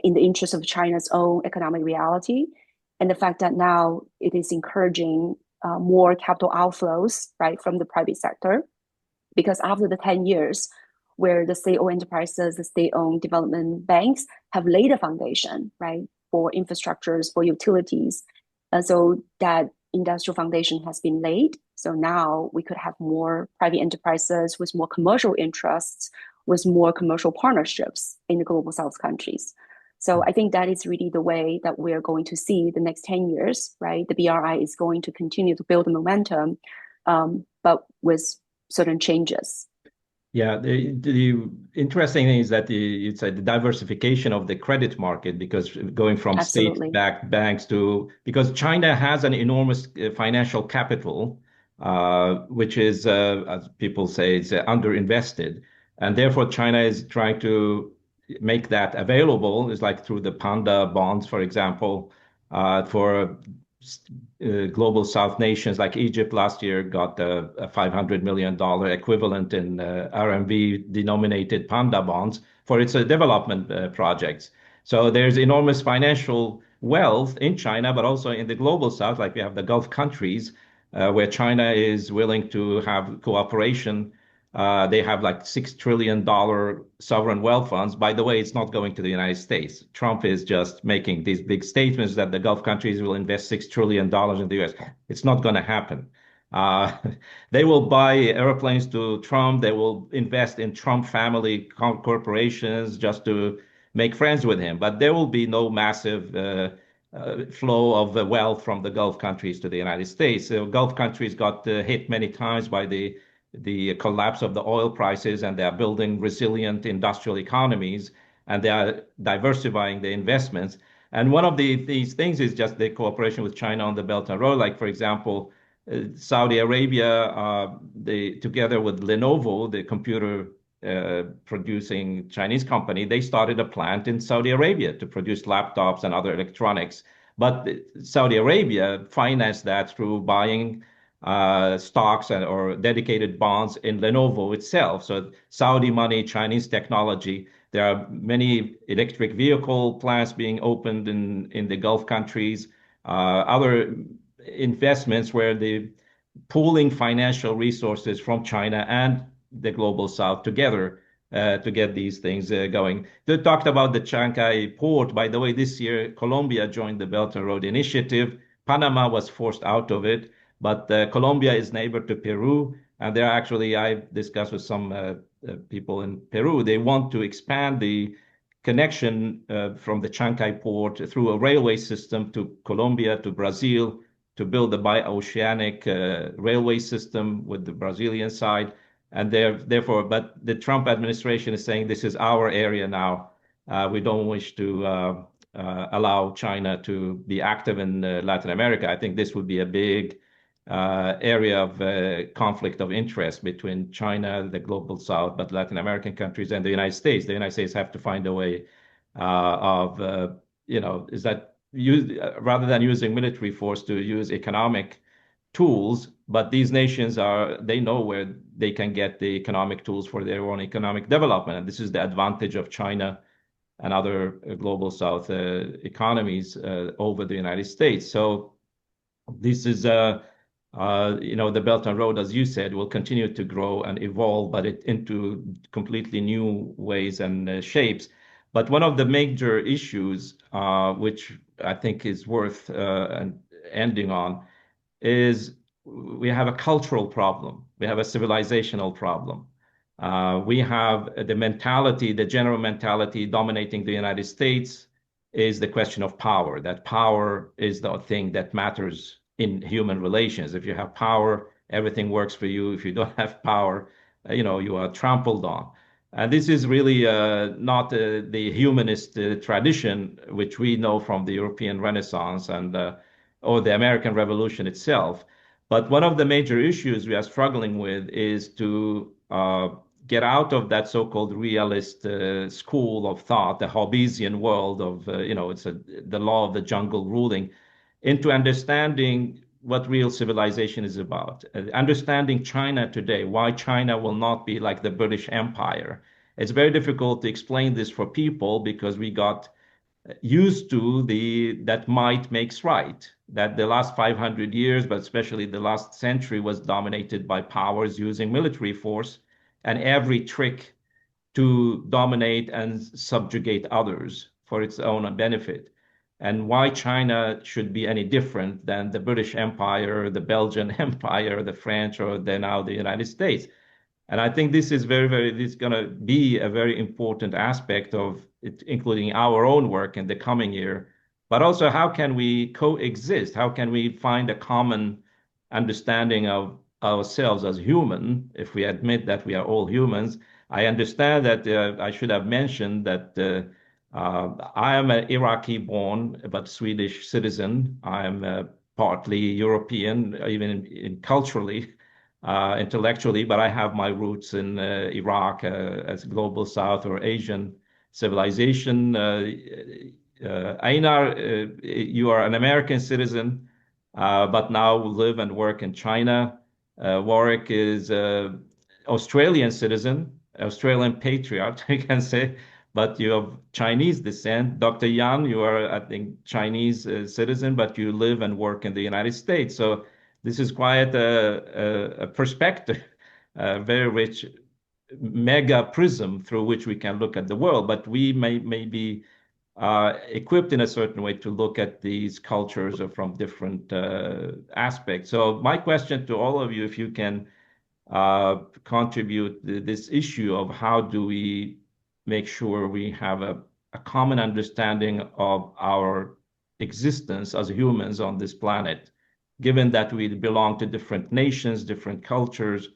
in the interest of China's own economic reality, and the fact that now it is encouraging more capital outflows, right, from the private sector, because after the 10 years where the state-owned enterprises, the state-owned development banks have laid a foundation, right, for infrastructures, for utilities, so that industrial foundation has been laid. So now we could have more private enterprises with more commercial interests, with more commercial partnerships in the global South countries. So I think that is really the way that we're going to see the next 10 years, right? The BRI is going to continue to build the momentum, but with certain changes. Yeah, the interesting thing is that it's a diversification of the credit market, because going from state-backed banks because China has an enormous financial capital, which is, as people say, it's underinvested. And therefore, China is trying to make that available, is like through the panda bonds, for example, for global South nations. Like Egypt last year got a $500 million equivalent in RMB denominated panda bonds for its development projects. So there's enormous financial wealth in China, but also in the global South, like we have the Gulf countries, where China is willing to have cooperation. They have like $6 trillion sovereign wealth funds. By the way, it's not going to the United States. Trump is just making these big statements that the Gulf countries will invest $6 trillion in the US. It's not going to happen. They will buy airplanes to Trump. They will invest in Trump family corporations just to make friends with him. But there will be no massive flow of wealth from the Gulf countries to the United States. So Gulf countries got hit many times by the collapse of the oil prices, and they are building resilient industrial economies, and they are diversifying the investments. And one of these things is just the cooperation with China on the Belt and Road. Like, for example, Saudi Arabia, together with Lenovo, the computer producing Chinese company, they started a plant in Saudi Arabia to produce laptops and other electronics. But Saudi Arabia financed that through buying stocks or dedicated bonds in Lenovo itself. So Saudi money, Chinese technology. There are many electric vehicle plants being opened in the Gulf countries, other investments where the pooling financial resources from China and the global South together to get these things going. They talked about the Chancay port. By the way, this year, Colombia joined the Belt and Road Initiative. Panama was forced out of it. But Colombia is neighbor to Peru, and they're actually, I discussed with some people in Peru, they want to expand the connection from the Chancay port through a railway system to Colombia, to Brazil, to build a bi-oceanic railway system with the Brazilian side. And therefore, but the Trump administration is saying this is our area now. We don't wish to allow China to be active in Latin America. I think this would be a big area of conflict of interest between China, the global South, but Latin American countries and the United States. The United States have to find a way is that rather than using military force, to use economic tools, but these nations they know where they can get the economic tools for their own economic development. And this is the advantage of China and other global South economies over the United States. So this is, the Belt and Road, as you said, will continue to grow and evolve, but into completely new ways and shapes. But one of the major issues, which I think is worth ending on, is we have a cultural problem. We have a civilizational problem. We have the mentality, the general mentality dominating the United States is the question of power, that power is the thing that matters in human relations. If you have power, everything works for you. If you don't have power, you are trampled on. And this is really not the humanist tradition, which we know from the European Renaissance and or the American Revolution itself. But one of the major issues we are struggling with is to get out of that so-called realist school of thought, the Hobbesian world of, the law of the jungle ruling, into understanding what real civilization is about. Understanding China today, why China will not be like the British Empire. It's very difficult to explain this for people because we got used to that might makes right, that the last 500 years, but especially the last century, was dominated by powers using military force and every trick to dominate and subjugate others for its own benefit. And why China should be any different than the British Empire, the Belgian Empire, the French, or now the United States. And I think this is this is going to be a very important aspect of it, including our own work in the coming year. But also, how can we coexist? How can we find a common understanding of ourselves as human, if we admit that we are all humans? I understand that I should have mentioned that I am an Iraqi-born but Swedish citizen. I am partly European, even culturally, intellectually, but I have my roots in Iraq as global South or Asian civilization. Einar, you are an American citizen, but now live and work in China. Warwick is an Australian citizen, Australian patriot, you can say, but you have Chinese descent. Dr. Yang, you are, I think, Chinese citizen, but you live and work in the United States. So this is quite a perspective, a very rich mega prism through which we can look at the world. But we may be equipped in a certain way to look at these cultures from different aspects. So my question to all of you, if you can contribute this issue of how do we make sure we have a common understanding of our existence as humans on this planet, given that we belong to different nations, different cultures,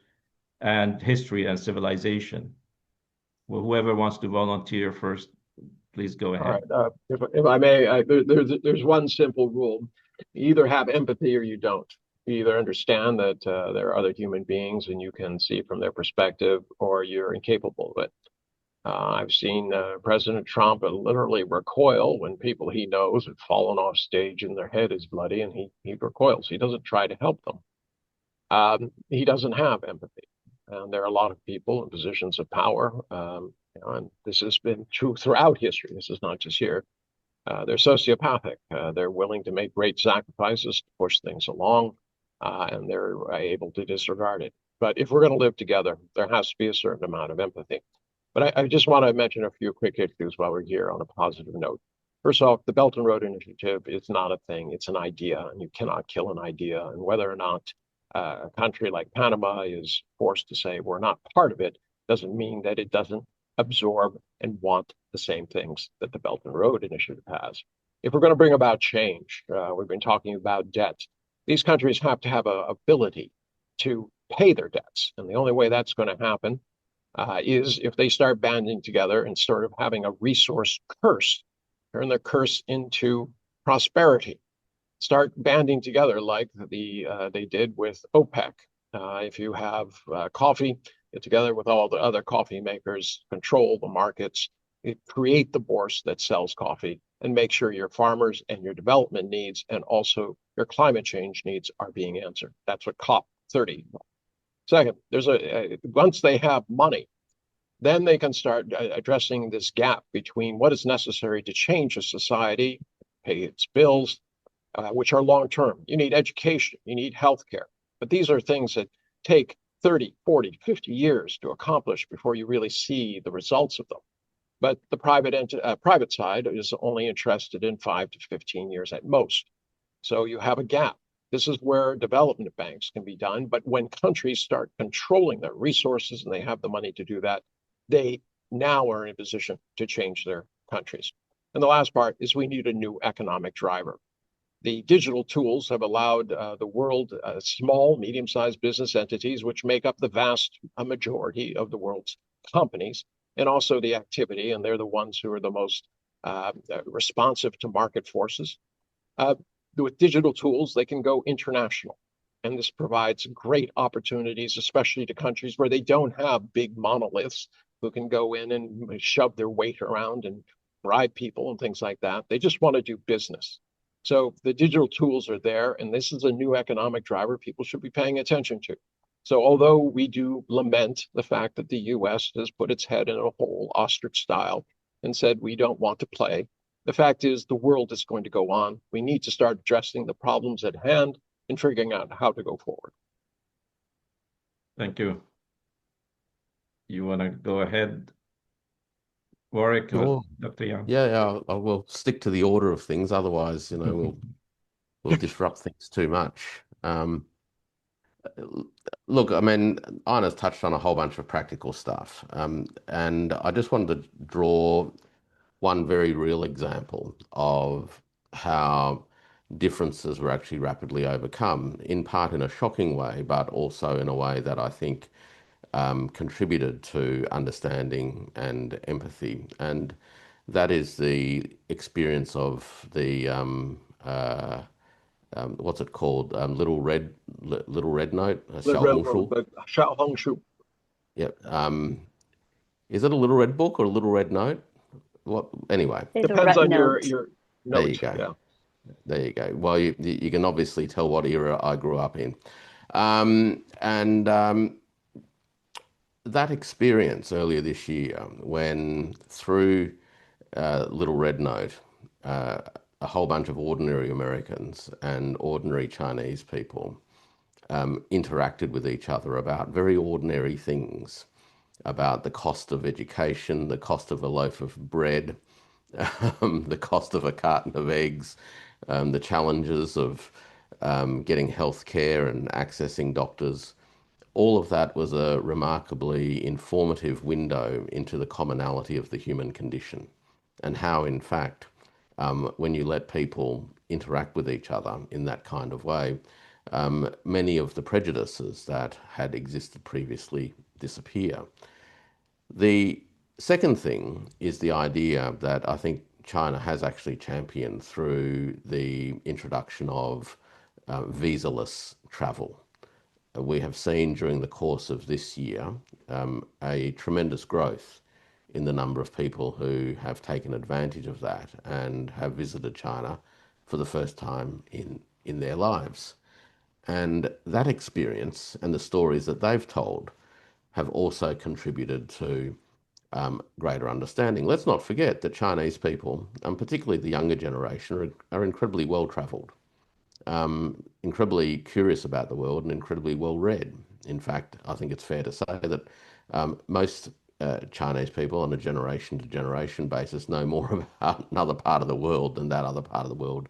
and history and civilization. Well, whoever wants to volunteer first, please go ahead. All right. If I may, there's one simple rule. You either have empathy or you don't. You either understand that there are other human beings and you can see from their perspective, or you're incapable of it. I've seen President Trump literally recoil when people he knows have fallen off stage and their head is bloody, and he recoils. He doesn't try to help them. He doesn't have empathy. And there are a lot of people in positions of power, and this has been true throughout history. This is not just here. They're sociopathic. They're willing to make great sacrifices to push things along, and they're able to disregard it. But if we're going to live together, there has to be a certain amount of empathy. But I just want to mention a few quick issues while we're here on a positive note. First off, the Belt and Road Initiative is not a thing. It's an idea, and you cannot kill an idea. And whether or not a country like Panama is forced to say we're not part of it doesn't mean that it doesn't absorb and want the same things that the Belt and Road Initiative has. If we're going to bring about change, we've been talking about debt. These countries have to have an ability to pay their debts. And the only way that's going to happen is if they start banding together and sort of having a resource curse, turn their curse into prosperity. Start banding together like they did with OPEC. If you have coffee, get together with all the other coffee makers, control the markets, create the bourse that sells coffee, and make sure your farmers and your development needs and also your climate change needs are being answered. That's what COP30. Second, once they have money, then they can start addressing this gap between what is necessary to change a society, pay its bills, which are long-term. You need education, you need healthcare. But these are things that take 30, 40, 50 years to accomplish before you really see the results of them. But the private side is only interested in 5 to 15 years at most. So you have a gap. This is where development banks can be done. But when countries start controlling their resources and they have the money to do that, they now are in a position to change their countries. And the last part is we need a new economic driver. The digital tools have allowed the world, small, medium-sized business entities, which make up the vast majority of the world's companies, and also the activity, and they're the ones who are the most responsive to market forces. With digital tools, they can go international. And this provides great opportunities, especially to countries where they don't have big monoliths who can go in and shove their weight around and bribe people and things like that. They just want to do business. So the digital tools are there, and this is a new economic driver people should be paying attention to. So although we do lament the fact that the US has put its head in a hole, ostrich style, and said we don't want to play, the fact is the world is going to go on. We need to start addressing the problems at hand and figuring out how to go forward. Thank you. You want to go ahead, Warwick? Sure. Dr. Yang? Yeah, I will stick to the order of things. Otherwise, we'll disrupt things too much. Look, I mean, Einer's touched on a whole bunch of practical stuff, and I just wanted to draw one very real example of how differences were actually rapidly overcome, in part in a shocking way, but also in a way that I think contributed to understanding and empathy. And that is the experience of the what's it called? Little Red Note, Xiaohongshu. Yep. Is it a Little Red Book or a Little Red Note? What? Anyway, depends on your note. There you go. Yeah. There you go. Well, you can obviously tell what era I grew up in, that experience earlier this year, when through Little Red Note, a whole bunch of ordinary Americans and ordinary Chinese people interacted with each other about very ordinary things, about the cost of education, the cost of a loaf of bread, the cost of a carton of eggs, the challenges of getting health care and accessing doctors. All of that was a remarkably informative window into the commonality of the human condition, and how, in fact, when you let people interact with each other in that kind of way, many of the prejudices that had existed previously disappear. The second thing is the idea that I think China has actually championed through the introduction of visa-less travel. We have seen during the course of this year a tremendous growth in the number of people who have taken advantage of that and have visited China for the first time in their lives. And that experience and the stories that they've told have also contributed to greater understanding. Let's not forget that Chinese people, and particularly the younger generation, are incredibly well-travelled, incredibly curious about the world, and incredibly well-read. In fact, I think it's fair to say that most Chinese people on a generation-to-generation basis know more about another part of the world than that other part of the world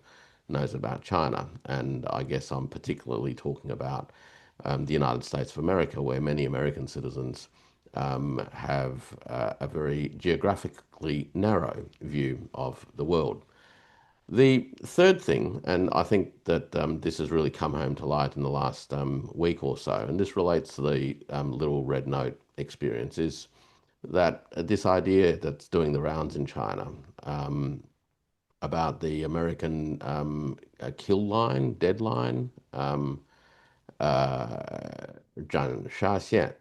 knows about China. And I guess I'm particularly talking about the United States of America, where many American citizens have a very geographically narrow view of the world. The third thing, and I think that this has really come home to light in the last week or so, and this relates to the Little Red Note experience, is that this idea that's doing the rounds in China about the American kill line, deadline, Zhang Shaxian,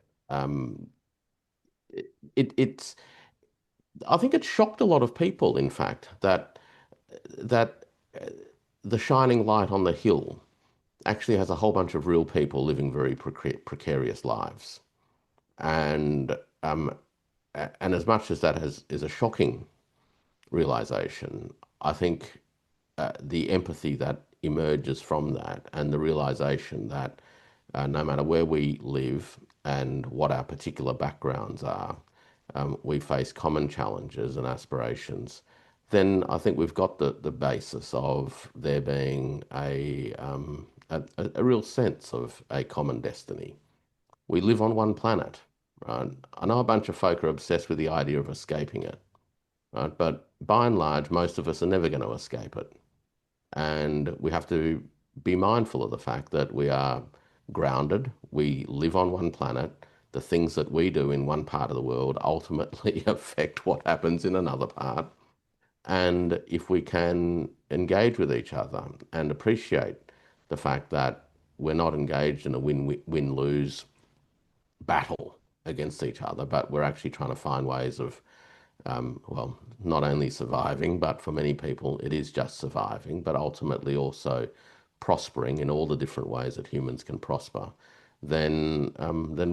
it's I think it shocked a lot of people, in fact, that the shining light on the hill actually has a whole bunch of real people living very precarious lives. And as much as that is a shocking realization, I think the empathy that emerges from that and the realization that no matter where we live and what our particular backgrounds are, we face common challenges and aspirations, then I think we've got the basis of there being a real sense of a common destiny. We live on one planet, right? I know a bunch of folk are obsessed with the idea of escaping it, right? But by and large, most of us are never going to escape it. And we have to be mindful of the fact that we are grounded, we live on one planet, the things that we do in one part of the world ultimately affect what happens in another part. And if we can engage with each other and appreciate the fact that we're not engaged in a win-lose battle against each other, but we're actually trying to find ways of, well, not only surviving, but for many people, it is just surviving, but ultimately also prospering in all the different ways that humans can prosper, then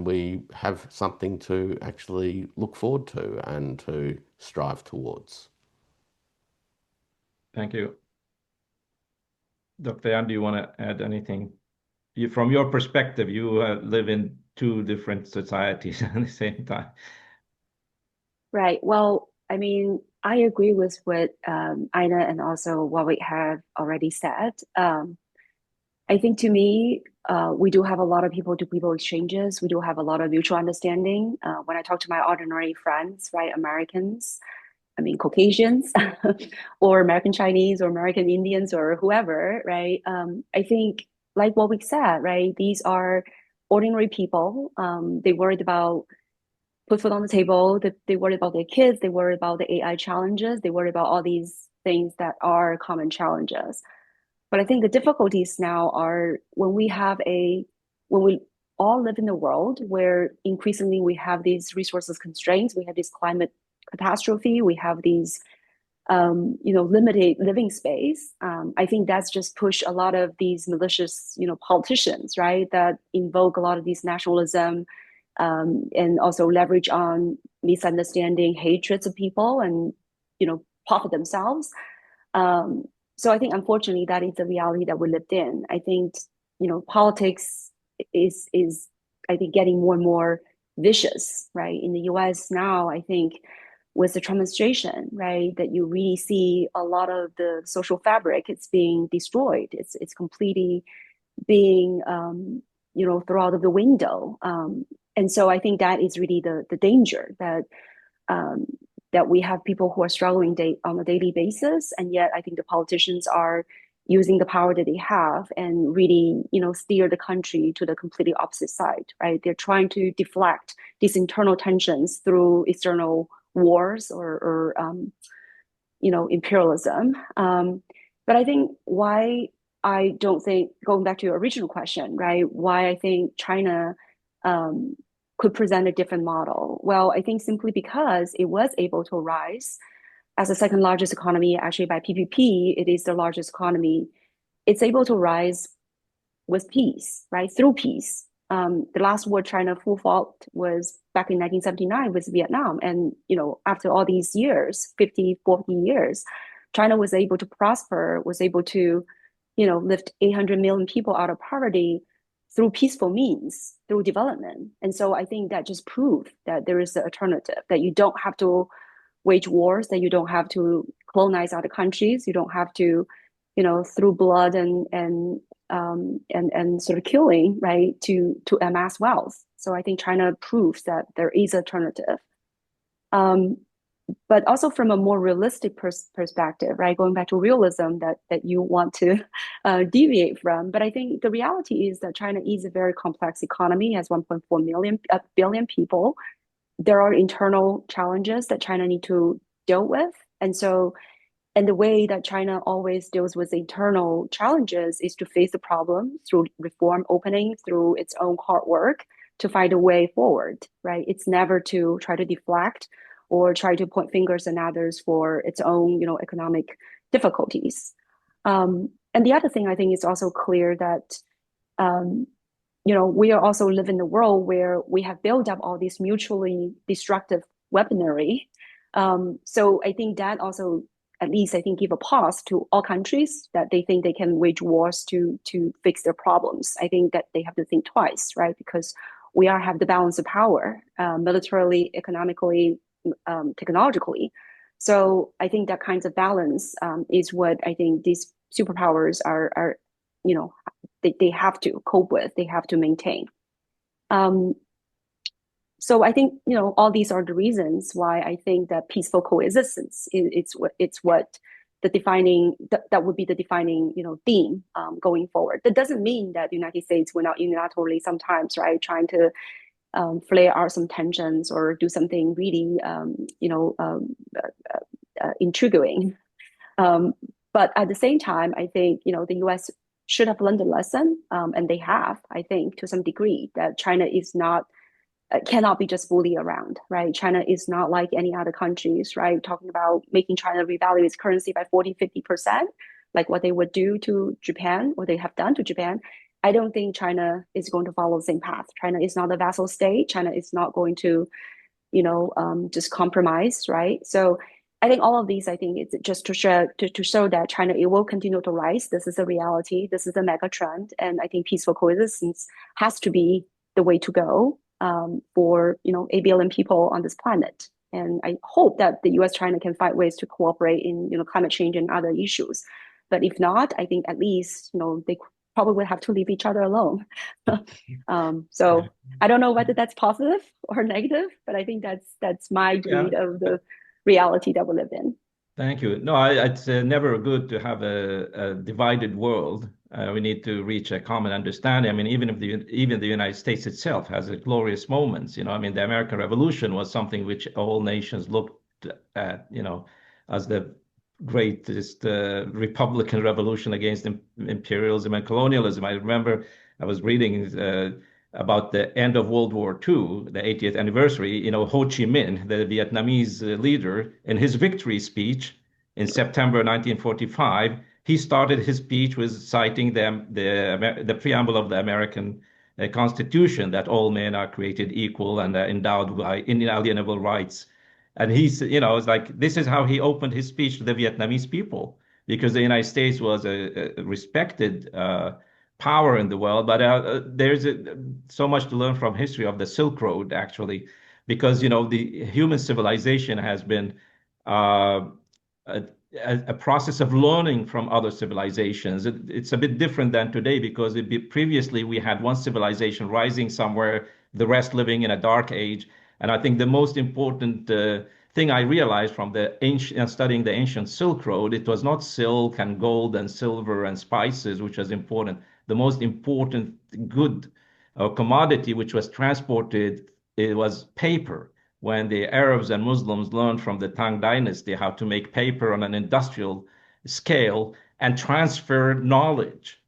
we have something to actually look forward to and to strive towards. Thank you. Dr. Yan, do you want to add anything? From your perspective, you live in two different societies at the same time. Right. Well, I mean, I agree with what Einar and also Warwick have already said. I think to me, we do have a lot of people-to-people exchanges. We do have a lot of mutual understanding. When I talk to my ordinary friends, right, Americans, I mean, Caucasians, or American Chinese, or American Indians, or whoever, right? I think, like what we said, right, these are ordinary people. They worried about put food on the table. They worry about their kids. They worry about the AI challenges. They worry about all these things that are common challenges. But I think the difficulties now are when we all live in a world where increasingly we have these resources constraints, we have this climate catastrophe, we have these limited living space. I think that's just pushed a lot of these malicious, politicians, right, that invoke a lot of these nationalism, and also leverage on misunderstanding, hatreds of people, and profit themselves. So I think, unfortunately, that is the reality that we lived in. I think politics is I think getting more and more vicious, right? In the U.S. now, I think with the Trump administration, right, that you really see a lot of the social fabric, it's being destroyed. It's completely being thrown out of the window. And so I think that is really the danger that we have people who are struggling on a daily basis, and yet I think the politicians are using the power that they have and really, steer the country to the completely opposite side, right? They're trying to deflect these internal tensions through external wars or imperialism. But I think why I don't think, going back to your original question, right, why I think China could present a different model. Well, I think simply because it was able to rise as the second largest economy, actually by PPP, it is the largest economy. It's able to rise with peace, right, through peace. The last war China full fought was back in 1979 with Vietnam. And, after all these years, 50, 40 years, China was able to prosper, was able to, lift 800 million people out of poverty through peaceful means, through development. And so I think that just proved that there is an alternative, that you don't have to wage wars, that you don't have to colonize other countries, you don't have to, through blood and sort of killing, right, to amass wealth. So I think China proves that there is an alternative. But also from a more realistic perspective, right, going back to realism that you want to deviate from. But I think the reality is that China is a very complex economy, has 1.4 billion people. There are internal challenges that China need to deal with. And the way that China always deals with internal challenges is to face the problem through reform opening, through its own hard work to find a way forward, right? It's never to try to deflect or try to point fingers at others for its own, economic difficulties. And the other thing I think is also clear that um, we are also live in a world where we have built up all these mutually destructive weaponry. So I think that also, at least I think, give a pause to all countries that they think they can wage wars to fix their problems. I think that they have to think twice, right? Because we are have the balance of power, militarily, economically, technologically. So I think that kinds of balance is what I think these superpowers are you know, they have to cope with, they have to maintain. Um, so I think, all these are the reasons why I think that peaceful coexistence it's what the defining that would be the defining theme going forward. That doesn't mean that the United States will not unilaterally sometimes, right, trying to flare out some tensions or do something really intriguing. Um, but at the same time, I think the U.S. should have learned a lesson, and they have, I think, to some degree, that China is not cannot be just bullied around, right? China is not like any other countries, right? Talking about making China revalue its currency by 40-50%, like what they would do to Japan, what they have done to Japan. I don't think China is going to follow the same path. China is not a vassal state. China is not going to, just compromise, right? So I think all of these, I think it's just to show that China, it will continue to rise. This is a reality. This is a mega trend. And I think peaceful coexistence has to be the way to go for 8 billion people on this planet. And I hope that the US China can find ways to cooperate in climate change and other issues. But if not, I think at least they probably would have to leave each other alone. So I don't know whether that's positive or negative, but I think that's my read of the reality that we live in. Thank you. No, it's never good to have a divided world. We need to reach a common understanding. I mean, even the United States itself has its glorious moments. I mean, the American Revolution was something which all nations looked at, as the greatest Republican revolution against imperialism and colonialism. I remember I was reading about the end of World War II, the 80th anniversary. Ho Chi Minh, the Vietnamese leader, in his victory speech in September 1945, he started his speech with citing the preamble of the American Constitution, that all men are created equal and endowed by inalienable rights. And it's like, this is how he opened his speech to the Vietnamese people, because the United States was a respected power in the world. But there's so much to learn from history of the Silk Road, actually, because the human civilization has been a, a process of learning from other civilizations. It's a bit different than today, because previously we had one civilization rising somewhere, the rest living in a dark age. And I think the most important thing I realized from studying the ancient Silk Road, it was not silk and gold and silver and spices, which was important. The most important good commodity which was transported, it was paper. When the Arabs and Muslims learned from the Tang dynasty how to make paper on an industrial scale and transfer knowledge,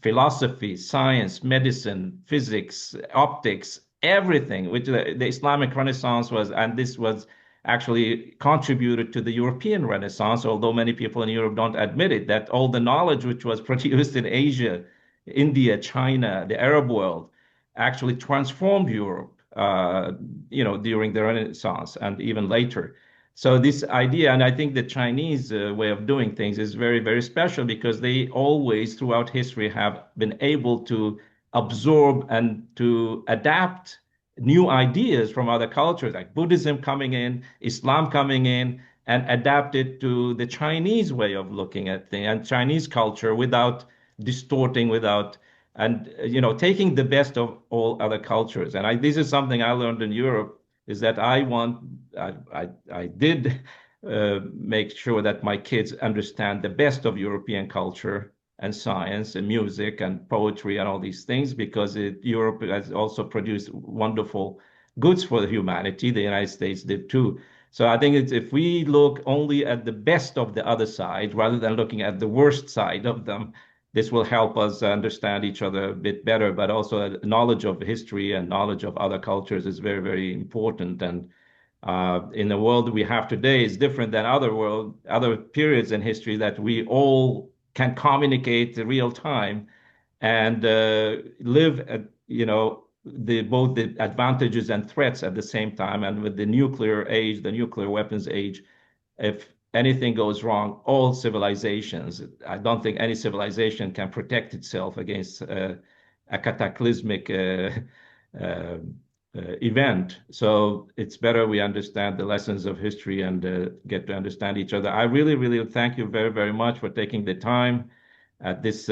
philosophy, science, medicine, physics, optics, everything, which the Islamic Renaissance was, and this was actually contributed to the European Renaissance, although many people in Europe don't admit it, that all the knowledge which was produced in Asia, India, China, the Arab world, actually transformed Europe, during the Renaissance and even later. So this idea, and I think the Chinese way of doing things is very, very special, because they always, throughout history, have been able to absorb and to adapt new ideas from other cultures, like Buddhism coming in, Islam coming in, and adapt it to the Chinese way of looking at things and Chinese culture without distorting, without and taking the best of all other cultures. And this is something I learned in Europe, is that I did make sure that my kids understand the best of European culture and science and music and poetry and all these things, because Europe has also produced wonderful goods for humanity. The United States did too. So I think if we look only at the best of the other side rather than looking at the worst side of them, this will help us understand each other a bit better. But also knowledge of history and knowledge of other cultures is very, very important. And in the world we have today is different than other periods in history, that we all can communicate in real time and live at, both the advantages and threats at the same time. And with the nuclear age, the nuclear weapons age, if anything goes wrong, all civilizations, I don't think any civilization can protect itself against a cataclysmic event. So it's better we understand the lessons of history and get to understand each other. I really, really thank you very, very much for taking the time at this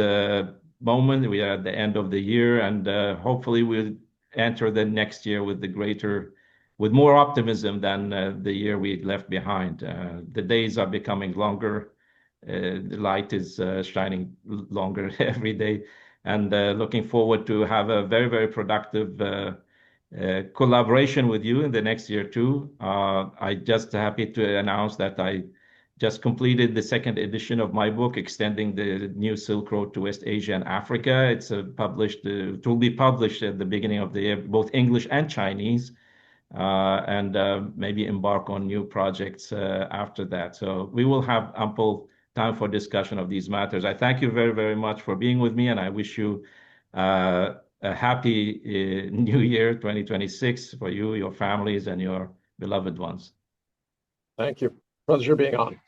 moment. We are at the end of the year, and hopefully we'll enter the next year with more optimism than the year we left behind. The days are becoming longer. The light is shining longer every day, and looking forward to have a very, very productive collaboration with you in the next year too. I just happy to announce that I just completed the second edition of my book, Extending the New Silk Road to West Asia and Africa. It's published, it will be published at the beginning of the year, both English and Chinese, and maybe embark on new projects after that. So we will have ample time for discussion of these matters. I thank you very, very much for being with me, and I wish you a happy New Year 2026 for you, your families, and your beloved ones. Thank you. Pleasure being on.